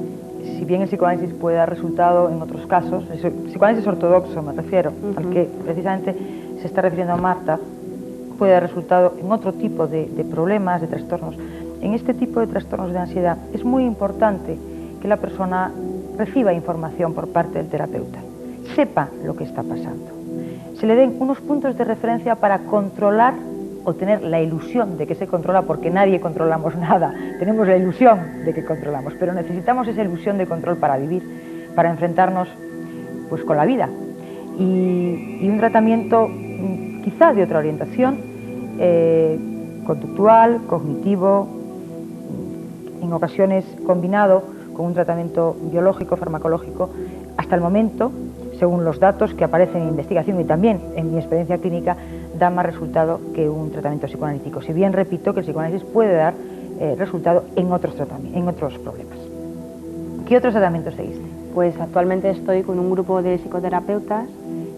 si bien el psicoanálisis puede dar resultado en otros casos, el psicoanálisis ortodoxo me refiero, al que precisamente se está refiriendo Marta, puede dar resultado en otro tipo de problemas, de trastornos. En este tipo de trastornos de ansiedad es muy importante que la persona reciba información por parte del terapeuta, sepa lo que está pasando, se le den unos puntos de referencia para controlar o tener la ilusión de que se controla, porque nadie controlamos nada, tenemos la ilusión de que controlamos, pero necesitamos esa ilusión de control para vivir, para enfrentarnos pues con la vida. Y un tratamiento quizá de otra orientación, conductual, cognitivo, en ocasiones combinado con un tratamiento biológico, farmacológico, hasta el momento, según los datos que aparecen en investigación y también en mi experiencia clínica, da más resultado que un tratamiento psicoanalítico. Si bien repito que el psicoanálisis puede dar resultado en otros problemas. ¿Qué otros tratamientos seguiste? Pues actualmente estoy con un grupo de psicoterapeutas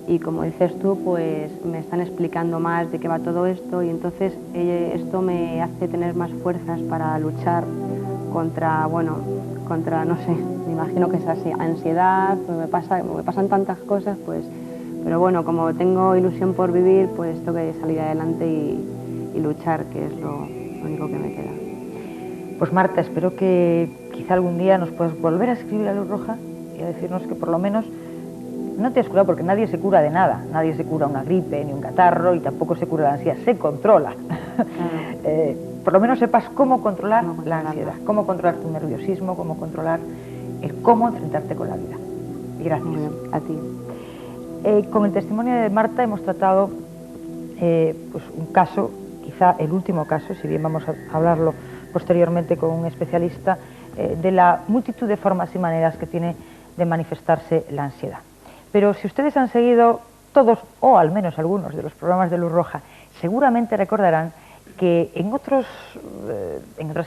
y como dices tú, pues me están explicando más de qué va todo esto y entonces esto me hace tener más fuerzas para luchar contra, no sé, me imagino que es así, ansiedad, pues me pasan tantas cosas, pues, pero bueno, como tengo ilusión por vivir, pues tengo que salir adelante y luchar, que es lo único que me queda. Pues Marta, espero que quizá algún día nos puedas volver a escribir a Luz Roja y a decirnos que por lo menos no te has curado, porque nadie se cura de nada, nadie se cura una gripe ni un catarro y tampoco se cura la ansiedad, se controla. Por lo menos sepas cómo controlar la ansiedad, cómo controlar tu nerviosismo, cómo controlar cómo enfrentarte con la vida. Y gracias. A ti. Con el testimonio de Marta hemos tratado pues un caso, quizá el último caso, si bien vamos a hablarlo posteriormente con un especialista, de la multitud de formas y maneras que tiene de manifestarse la ansiedad. Pero si ustedes han seguido todos, o al menos algunos, de los programas de Luz Roja, seguramente recordarán que en otras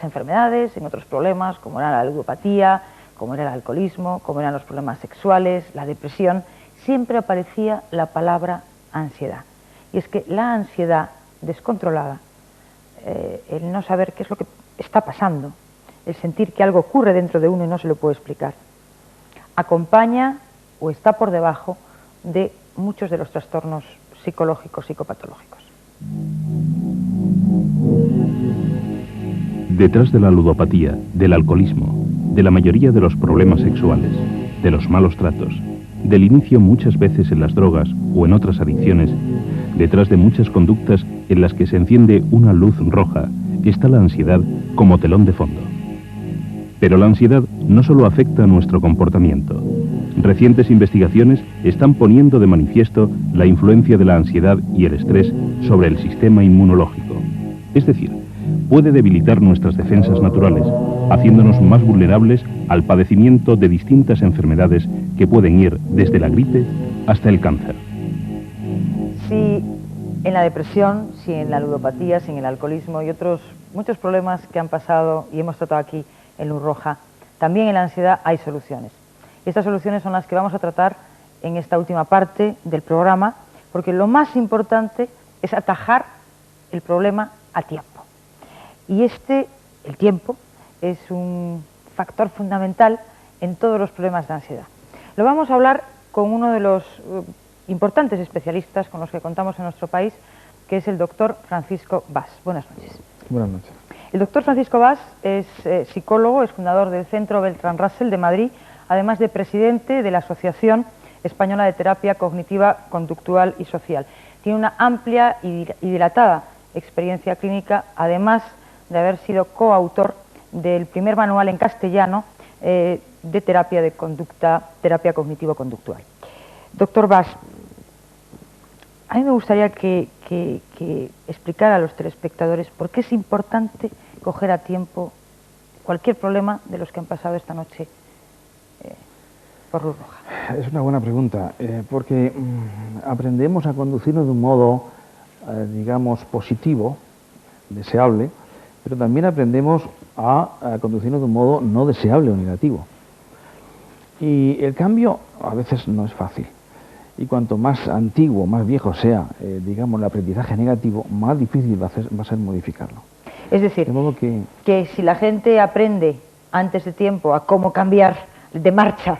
enfermedades, en otros problemas, como era la ludopatía, como era el alcoholismo, como eran los problemas sexuales, la depresión, siempre aparecía la palabra ansiedad. Y es que la ansiedad descontrolada, el no saber qué es lo que está pasando, el sentir que algo ocurre dentro de uno y no se lo puede explicar, acompaña o está por debajo de muchos de los trastornos psicológicos, psicopatológicos. Detrás de la ludopatía, del alcoholismo, de la mayoría de los problemas sexuales, de los malos tratos, del inicio muchas veces en las drogas o en otras adicciones, detrás de muchas conductas en las que se enciende una luz roja, está la ansiedad como telón de fondo. Pero la ansiedad no solo afecta a nuestro comportamiento. Recientes investigaciones están poniendo de manifiesto la influencia de la ansiedad y el estrés sobre el sistema inmunológico. Es decir, puede debilitar nuestras defensas naturales, haciéndonos más vulnerables al padecimiento de distintas enfermedades que pueden ir desde la gripe hasta el cáncer. Si en la depresión, si en la ludopatía, si en el alcoholismo y otros muchos problemas que han pasado y hemos tratado aquí en Luz Roja, también en la ansiedad hay soluciones. Y estas soluciones son las que vamos a tratar en esta última parte del programa, porque lo más importante es atajar el problema a tiempo. Y el tiempo, es un factor fundamental en todos los problemas de ansiedad. Lo vamos a hablar con uno de los importantes especialistas con los que contamos en nuestro país, que es el doctor Francisco Bas. Buenas noches. Buenas noches. El doctor Francisco Bas es psicólogo, es fundador del Centro Beltrán Russell de Madrid, además de presidente de la Asociación Española de Terapia Cognitiva, Conductual y Social. Tiene una amplia y dilatada experiencia clínica, además de haber sido coautor del primer manual en castellano de terapia de conducta, terapia cognitivo-conductual. Doctor Bas, a mí me gustaría que explicara a los telespectadores por qué es importante coger a tiempo cualquier problema de los que han pasado esta noche por luz roja? Es una buena pregunta, porque aprendemos a conducirnos de un modo, digamos, positivo, deseable, pero también aprendemos a conducirnos de un modo no deseable o negativo. Y el cambio a veces no es fácil. Y cuanto más antiguo, más viejo sea, digamos, el aprendizaje negativo, más difícil va a ser modificarlo. Es decir, de modo que si la gente aprende antes de tiempo a cómo cambiar de marcha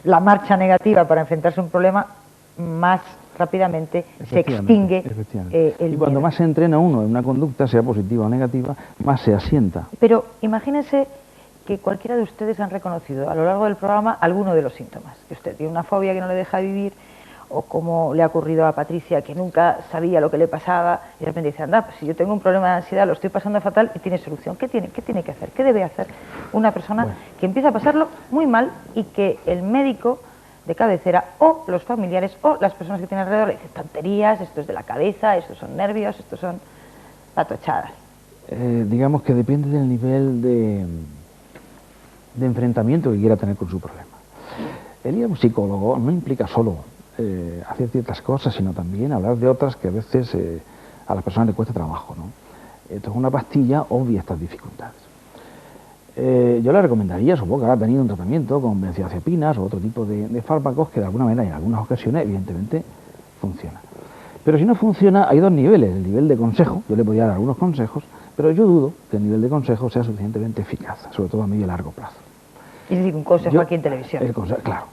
la marcha negativa para enfrentarse a un problema, más rápidamente se extingue el y cuando miedo. más se entrena uno en una conducta, sea positiva o negativa, más se asienta. Pero imagínense que cualquiera de ustedes han reconocido a lo largo del programa alguno de los síntomas. Que usted tiene una fobia que no le deja vivir, o como le ha ocurrido a Patricia, que nunca sabía lo que le pasaba, y de repente dice, anda, pues si yo tengo un problema de ansiedad, lo estoy pasando fatal y tiene solución. ¿Qué tiene que hacer? ¿Qué debe hacer una persona que empieza a pasarlo muy mal y que el médico de cabecera o los familiares o las personas que tienen alrededor le dicen tonterías, esto es de la cabeza, estos son nervios, estos son patochadas? Digamos que depende del nivel de enfrentamiento que quiera tener con su problema. El ir a un psicólogo no implica solo hacer ciertas cosas, sino también hablar de otras que a veces a las personas les cuesta trabajo, ¿no? Entonces una pastilla obvia estas dificultades. Yo le recomendaría, supongo que habrá tenido un tratamiento con benzodiazepinas o otro tipo de fármacos que de alguna manera en algunas ocasiones evidentemente funciona. Pero si no funciona hay dos niveles, el nivel de consejo, yo le podría dar algunos consejos, pero yo dudo que el nivel de consejo sea suficientemente eficaz, sobre todo a medio y largo plazo. Es decir, un consejo aquí en televisión. Claro.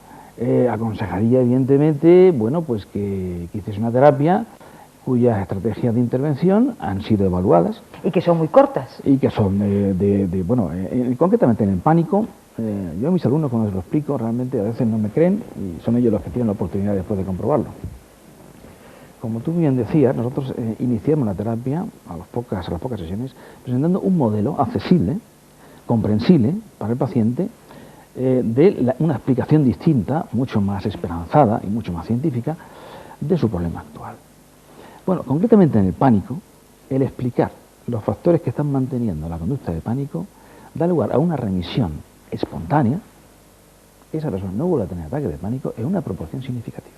Aconsejaría evidentemente, bueno, pues que hiciese una terapia cuyas estrategias de intervención han sido evaluadas. Y que son muy cortas. Y que son, concretamente en el pánico, yo a mis alumnos cuando se lo explico realmente a veces no me creen y son ellos los que tienen la oportunidad después de comprobarlo. Como tú bien decías, nosotros iniciamos la terapia a las pocas sesiones presentando un modelo accesible, comprensible para el paciente, una explicación distinta, mucho más esperanzada y mucho más científica de su problema actual. Bueno, concretamente en el pánico, el explicar los factores que están manteniendo la conducta de pánico da lugar a una remisión espontánea. Esa persona no vuelve a tener ataque de pánico en una proporción significativa.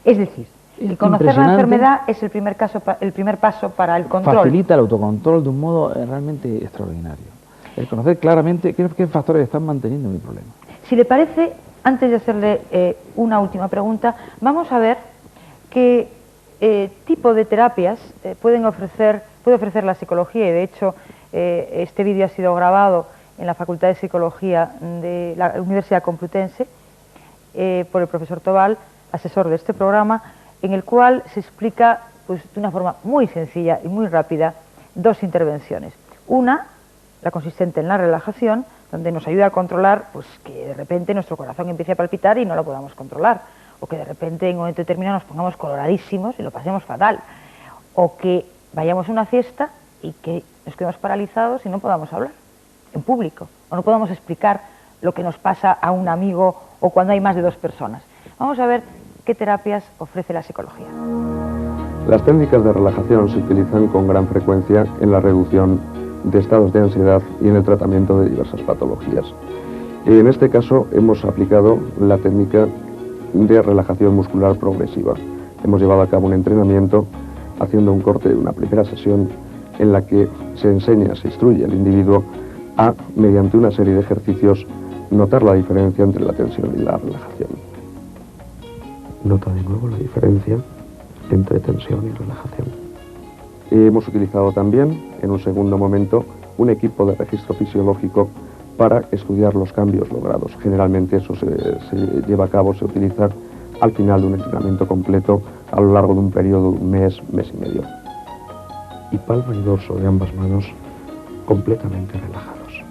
Es decir, el conocer la enfermedad es el primer paso para el control. Facilita el autocontrol de un modo realmente extraordinario. El conocer claramente qué factores están manteniendo mi problema. Si le parece, antes de hacerle una última pregunta, vamos a ver qué tipo de terapias puede ofrecer la psicología, y de hecho este vídeo ha sido grabado en la Facultad de Psicología de la Universidad Complutense por el profesor Tobal, asesor de este programa, en el cual se explica pues, de una forma muy sencilla y muy rápida dos intervenciones. Una, la consistente en la relajación, donde nos ayuda a controlar pues, que de repente nuestro corazón empiece a palpitar y no lo podamos controlar, o que de repente en un momento determinado nos pongamos coloradísimos y lo pasemos fatal, o que vayamos a una fiesta y que nos quedemos paralizados y no podamos hablar en público, o no podamos explicar lo que nos pasa a un amigo o cuando hay más de dos personas. Vamos a ver qué terapias ofrece la psicología. Las técnicas de relajación se utilizan con gran frecuencia en la reducción de estados de ansiedad y en el tratamiento de diversas patologías. En este caso hemos aplicado la técnica de relajación muscular progresiva. Hemos llevado a cabo un entrenamiento haciendo un corte de una primera sesión en la que se instruye al individuo a, mediante una serie de ejercicios, notar la diferencia entre la tensión y la relajación. Nota de nuevo la diferencia entre tensión y relajación. Hemos utilizado también, en un segundo momento, un equipo de registro fisiológico para estudiar los cambios logrados. Generalmente eso se lleva a cabo, se utiliza al final de un entrenamiento completo a lo largo de un periodo de un mes, mes y medio. Y palma y dorso de ambas manos completamente relajados.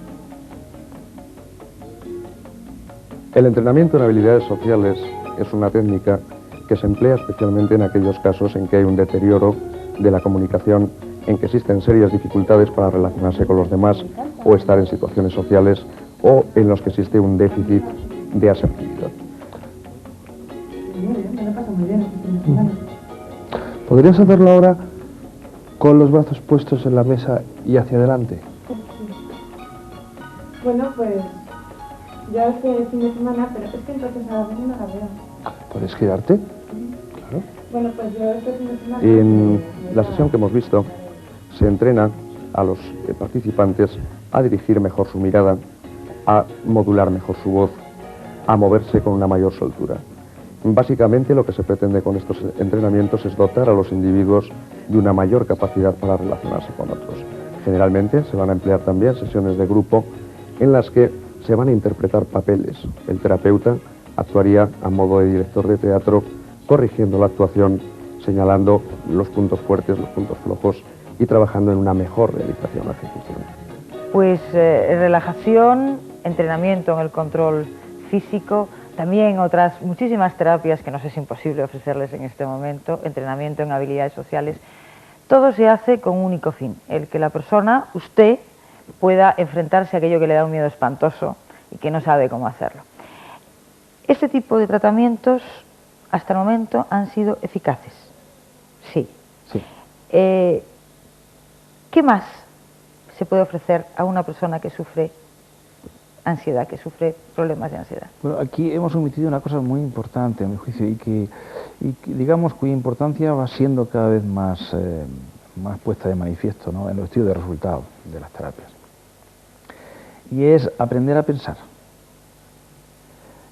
El entrenamiento en habilidades sociales es una técnica que se emplea especialmente en aquellos casos en que hay un deterioro de la comunicación, en que existen serias dificultades para relacionarse con los demás o estar en situaciones sociales o en los que existe un déficit de asertividad. ¿Podrías hacerlo ahora con los brazos puestos en la mesa y hacia adelante? Bueno, pues Yo este fin de semana, pero es que entonces a la vez no la veo. ¿Puedes girarte? Claro. Bueno, pues yo este fin de semana... En la sesión que hemos visto, se entrena a los participantes a dirigir mejor su mirada, a modular mejor su voz, a moverse con una mayor soltura. Básicamente lo que se pretende con estos entrenamientos es dotar a los individuos de una mayor capacidad para relacionarse con otros. Generalmente se van a emplear también sesiones de grupo en las que se van a interpretar papeles. El terapeuta actuaría a modo de director de teatro, corrigiendo la actuación, señalando los puntos fuertes, los puntos flojos y trabajando en una mejor realización o ejecución. Pues relajación, entrenamiento en el control físico, también otras muchísimas terapias que nos es imposible ofrecerles en este momento, entrenamiento en habilidades sociales. Todo se hace con un único fin, el que la persona, usted, pueda enfrentarse a aquello que le da un miedo espantoso y que no sabe cómo hacerlo. Este tipo de tratamientos hasta el momento han sido eficaces. Sí. Sí. ¿Qué más se puede ofrecer a una persona que sufre ansiedad, que sufre problemas de ansiedad? Bueno, aquí hemos omitido una cosa muy importante, a mi juicio, y que digamos cuya importancia va siendo cada vez más puesta de manifiesto, ¿no?, en los estudios de resultados de las terapias. Y es aprender a pensar.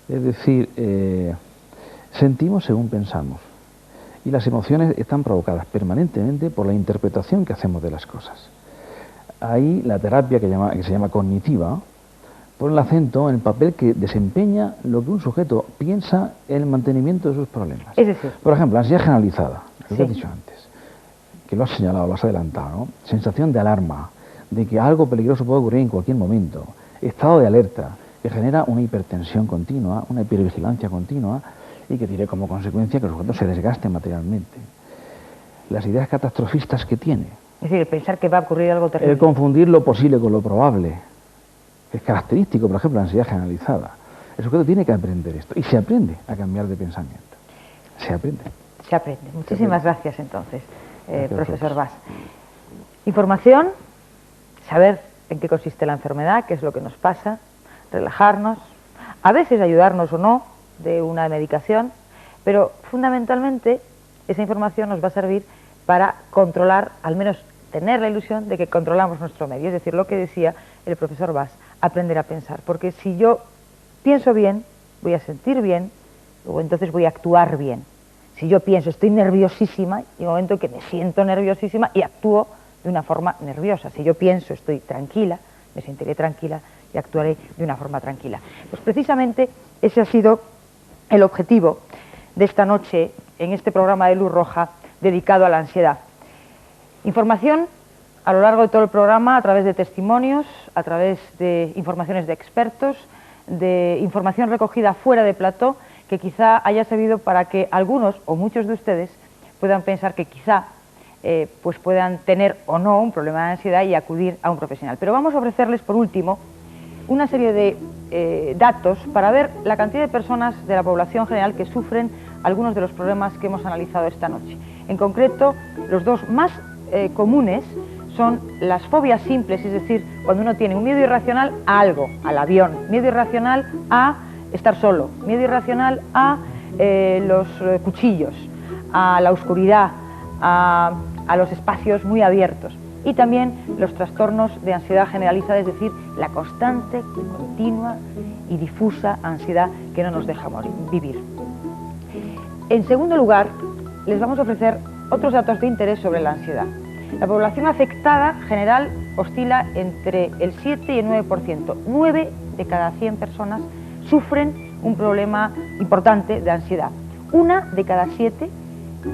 Es decir, sentimos según pensamos. Y las emociones están provocadas permanentemente por la interpretación que hacemos de las cosas. Ahí la terapia que se llama cognitiva pone el acento en el papel que desempeña lo que un sujeto piensa en el mantenimiento de sus problemas. Es decir, por ejemplo, la ansiedad generalizada, lo que sí, he dicho antes, que lo has señalado, lo has adelantado, ¿no? Sensación de alarma, de que algo peligroso puede ocurrir en cualquier momento, estado de alerta, que genera una hipertensión continua, una hipervigilancia continua, y que tiene como consecuencia que el sujeto se desgaste materialmente. Las ideas catastrofistas que tiene. Es decir, pensar que va a ocurrir algo terrible. El confundir lo posible con lo probable. Es característico, por ejemplo, la ansiedad generalizada. El sujeto tiene que aprender esto. Y se aprende a cambiar de pensamiento. Se aprende. Se aprende. Muchísimas gracias, entonces, profesor Bas. Información, saber en qué consiste la enfermedad, qué es lo que nos pasa, relajarnos, a veces ayudarnos o no de una medicación, pero fundamentalmente esa información nos va a servir para controlar, al menos tener la ilusión de que controlamos nuestro medio, es decir, lo que decía el profesor Bas, aprender a pensar, porque si yo pienso bien, voy a sentir bien, luego entonces voy a actuar bien. Si yo pienso, estoy nerviosísima, y un momento que me siento nerviosísima y actúo de una forma nerviosa. Si yo pienso, estoy tranquila, me sentiré tranquila y actuaré de una forma tranquila. Pues precisamente ese ha sido el objetivo de esta noche en este programa de Luz Roja dedicado a la ansiedad. Información a lo largo de todo el programa a través de testimonios, a través de informaciones de expertos, de información recogida fuera de plató, que quizá haya servido para que algunos o muchos de ustedes puedan pensar que quizá pues puedan tener o no un problema de ansiedad y acudir a un profesional. Pero vamos a ofrecerles por último una serie de datos para ver la cantidad de personas de la población general que sufren algunos de los problemas que hemos analizado esta noche. En concreto, los dos más comunes son las fobias simples, es decir, cuando uno tiene un miedo irracional a algo, al avión, miedo irracional a estar solo, miedo irracional a los cuchillos, a la oscuridad, a los espacios muy abiertos. Y también los trastornos de ansiedad generalizada, es decir, la constante, continua y difusa ansiedad que no nos deja vivir. En segundo lugar, les vamos a ofrecer otros datos de interés sobre la ansiedad. La población afectada general oscila entre el 7 y el 9%. 9 de cada 100 personas sufren un problema importante de ansiedad. 1 de cada 7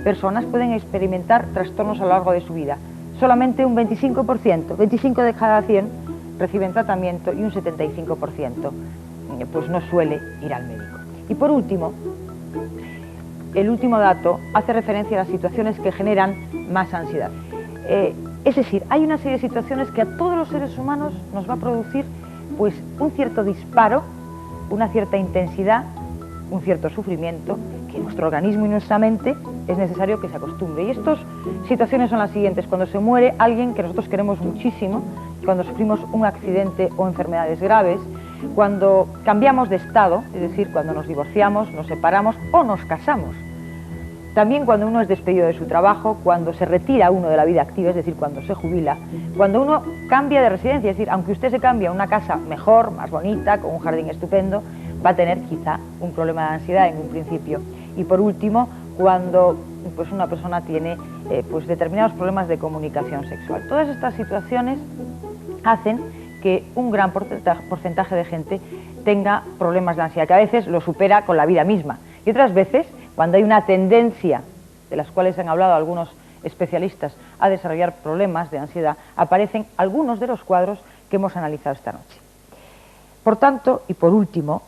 personas pueden experimentar trastornos a lo largo de su vida. Solamente un 25%, 25 de cada 100 reciben tratamiento y un 75% pues no suele ir al médico. Y por último, el último dato hace referencia a las situaciones que generan más ansiedad. Es decir, hay una serie de situaciones que a todos los seres humanos nos va a producir pues un cierto disparo, una cierta intensidad, un cierto sufrimiento, que nuestro organismo y nuestra mente es necesario que se acostumbre. Y estas situaciones son las siguientes: cuando se muere alguien que nosotros queremos muchísimo, cuando sufrimos un accidente o enfermedades graves, Cuando cambiamos de estado, es decir, cuando nos divorciamos, nos separamos o nos casamos. También cuando uno es despedido de su trabajo, cuando se retira uno de la vida activa, es decir, cuando se jubila, cuando uno cambia de residencia, es decir, aunque usted se cambie a una casa mejor, más bonita, con un jardín estupendo, va a tener quizá un problema de ansiedad en un principio. Y por último, cuando pues, una persona tiene pues, determinados problemas de comunicación sexual. Todas estas situaciones hacen que un gran porcentaje de gente tenga problemas de ansiedad, que a veces lo supera con la vida misma. Y otras veces, cuando hay una tendencia, de las cuales han hablado algunos especialistas, a desarrollar problemas de ansiedad, aparecen algunos de los cuadros que hemos analizado esta noche. Por tanto, y por último,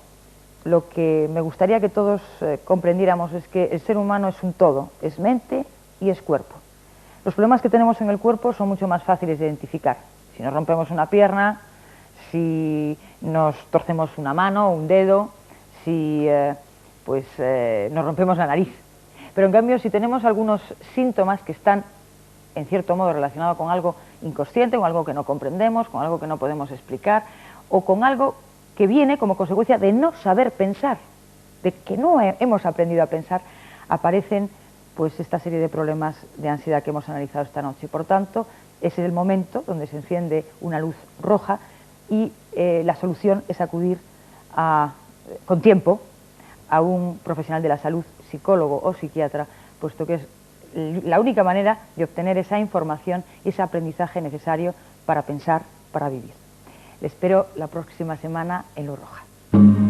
lo que me gustaría que todos comprendiéramos es que el ser humano es un todo, es mente y es cuerpo. Los problemas que tenemos en el cuerpo son mucho más fáciles de identificar. Si nos rompemos una pierna, si nos torcemos una mano o un dedo, si nos rompemos la nariz. Pero en cambio, si tenemos algunos síntomas que están, en cierto modo, relacionados con algo inconsciente, con algo que no comprendemos, con algo que no podemos explicar, o con algo que viene como consecuencia de no saber pensar, de que no hemos aprendido a pensar, aparecen pues esta serie de problemas de ansiedad que hemos analizado esta noche. Por tanto, ese es el momento donde se enciende una luz roja y la solución es acudir con tiempo a un profesional de la salud, psicólogo o psiquiatra, puesto que es la única manera de obtener esa información y ese aprendizaje necesario para pensar, para vivir. Les espero la próxima semana en Luz Roja.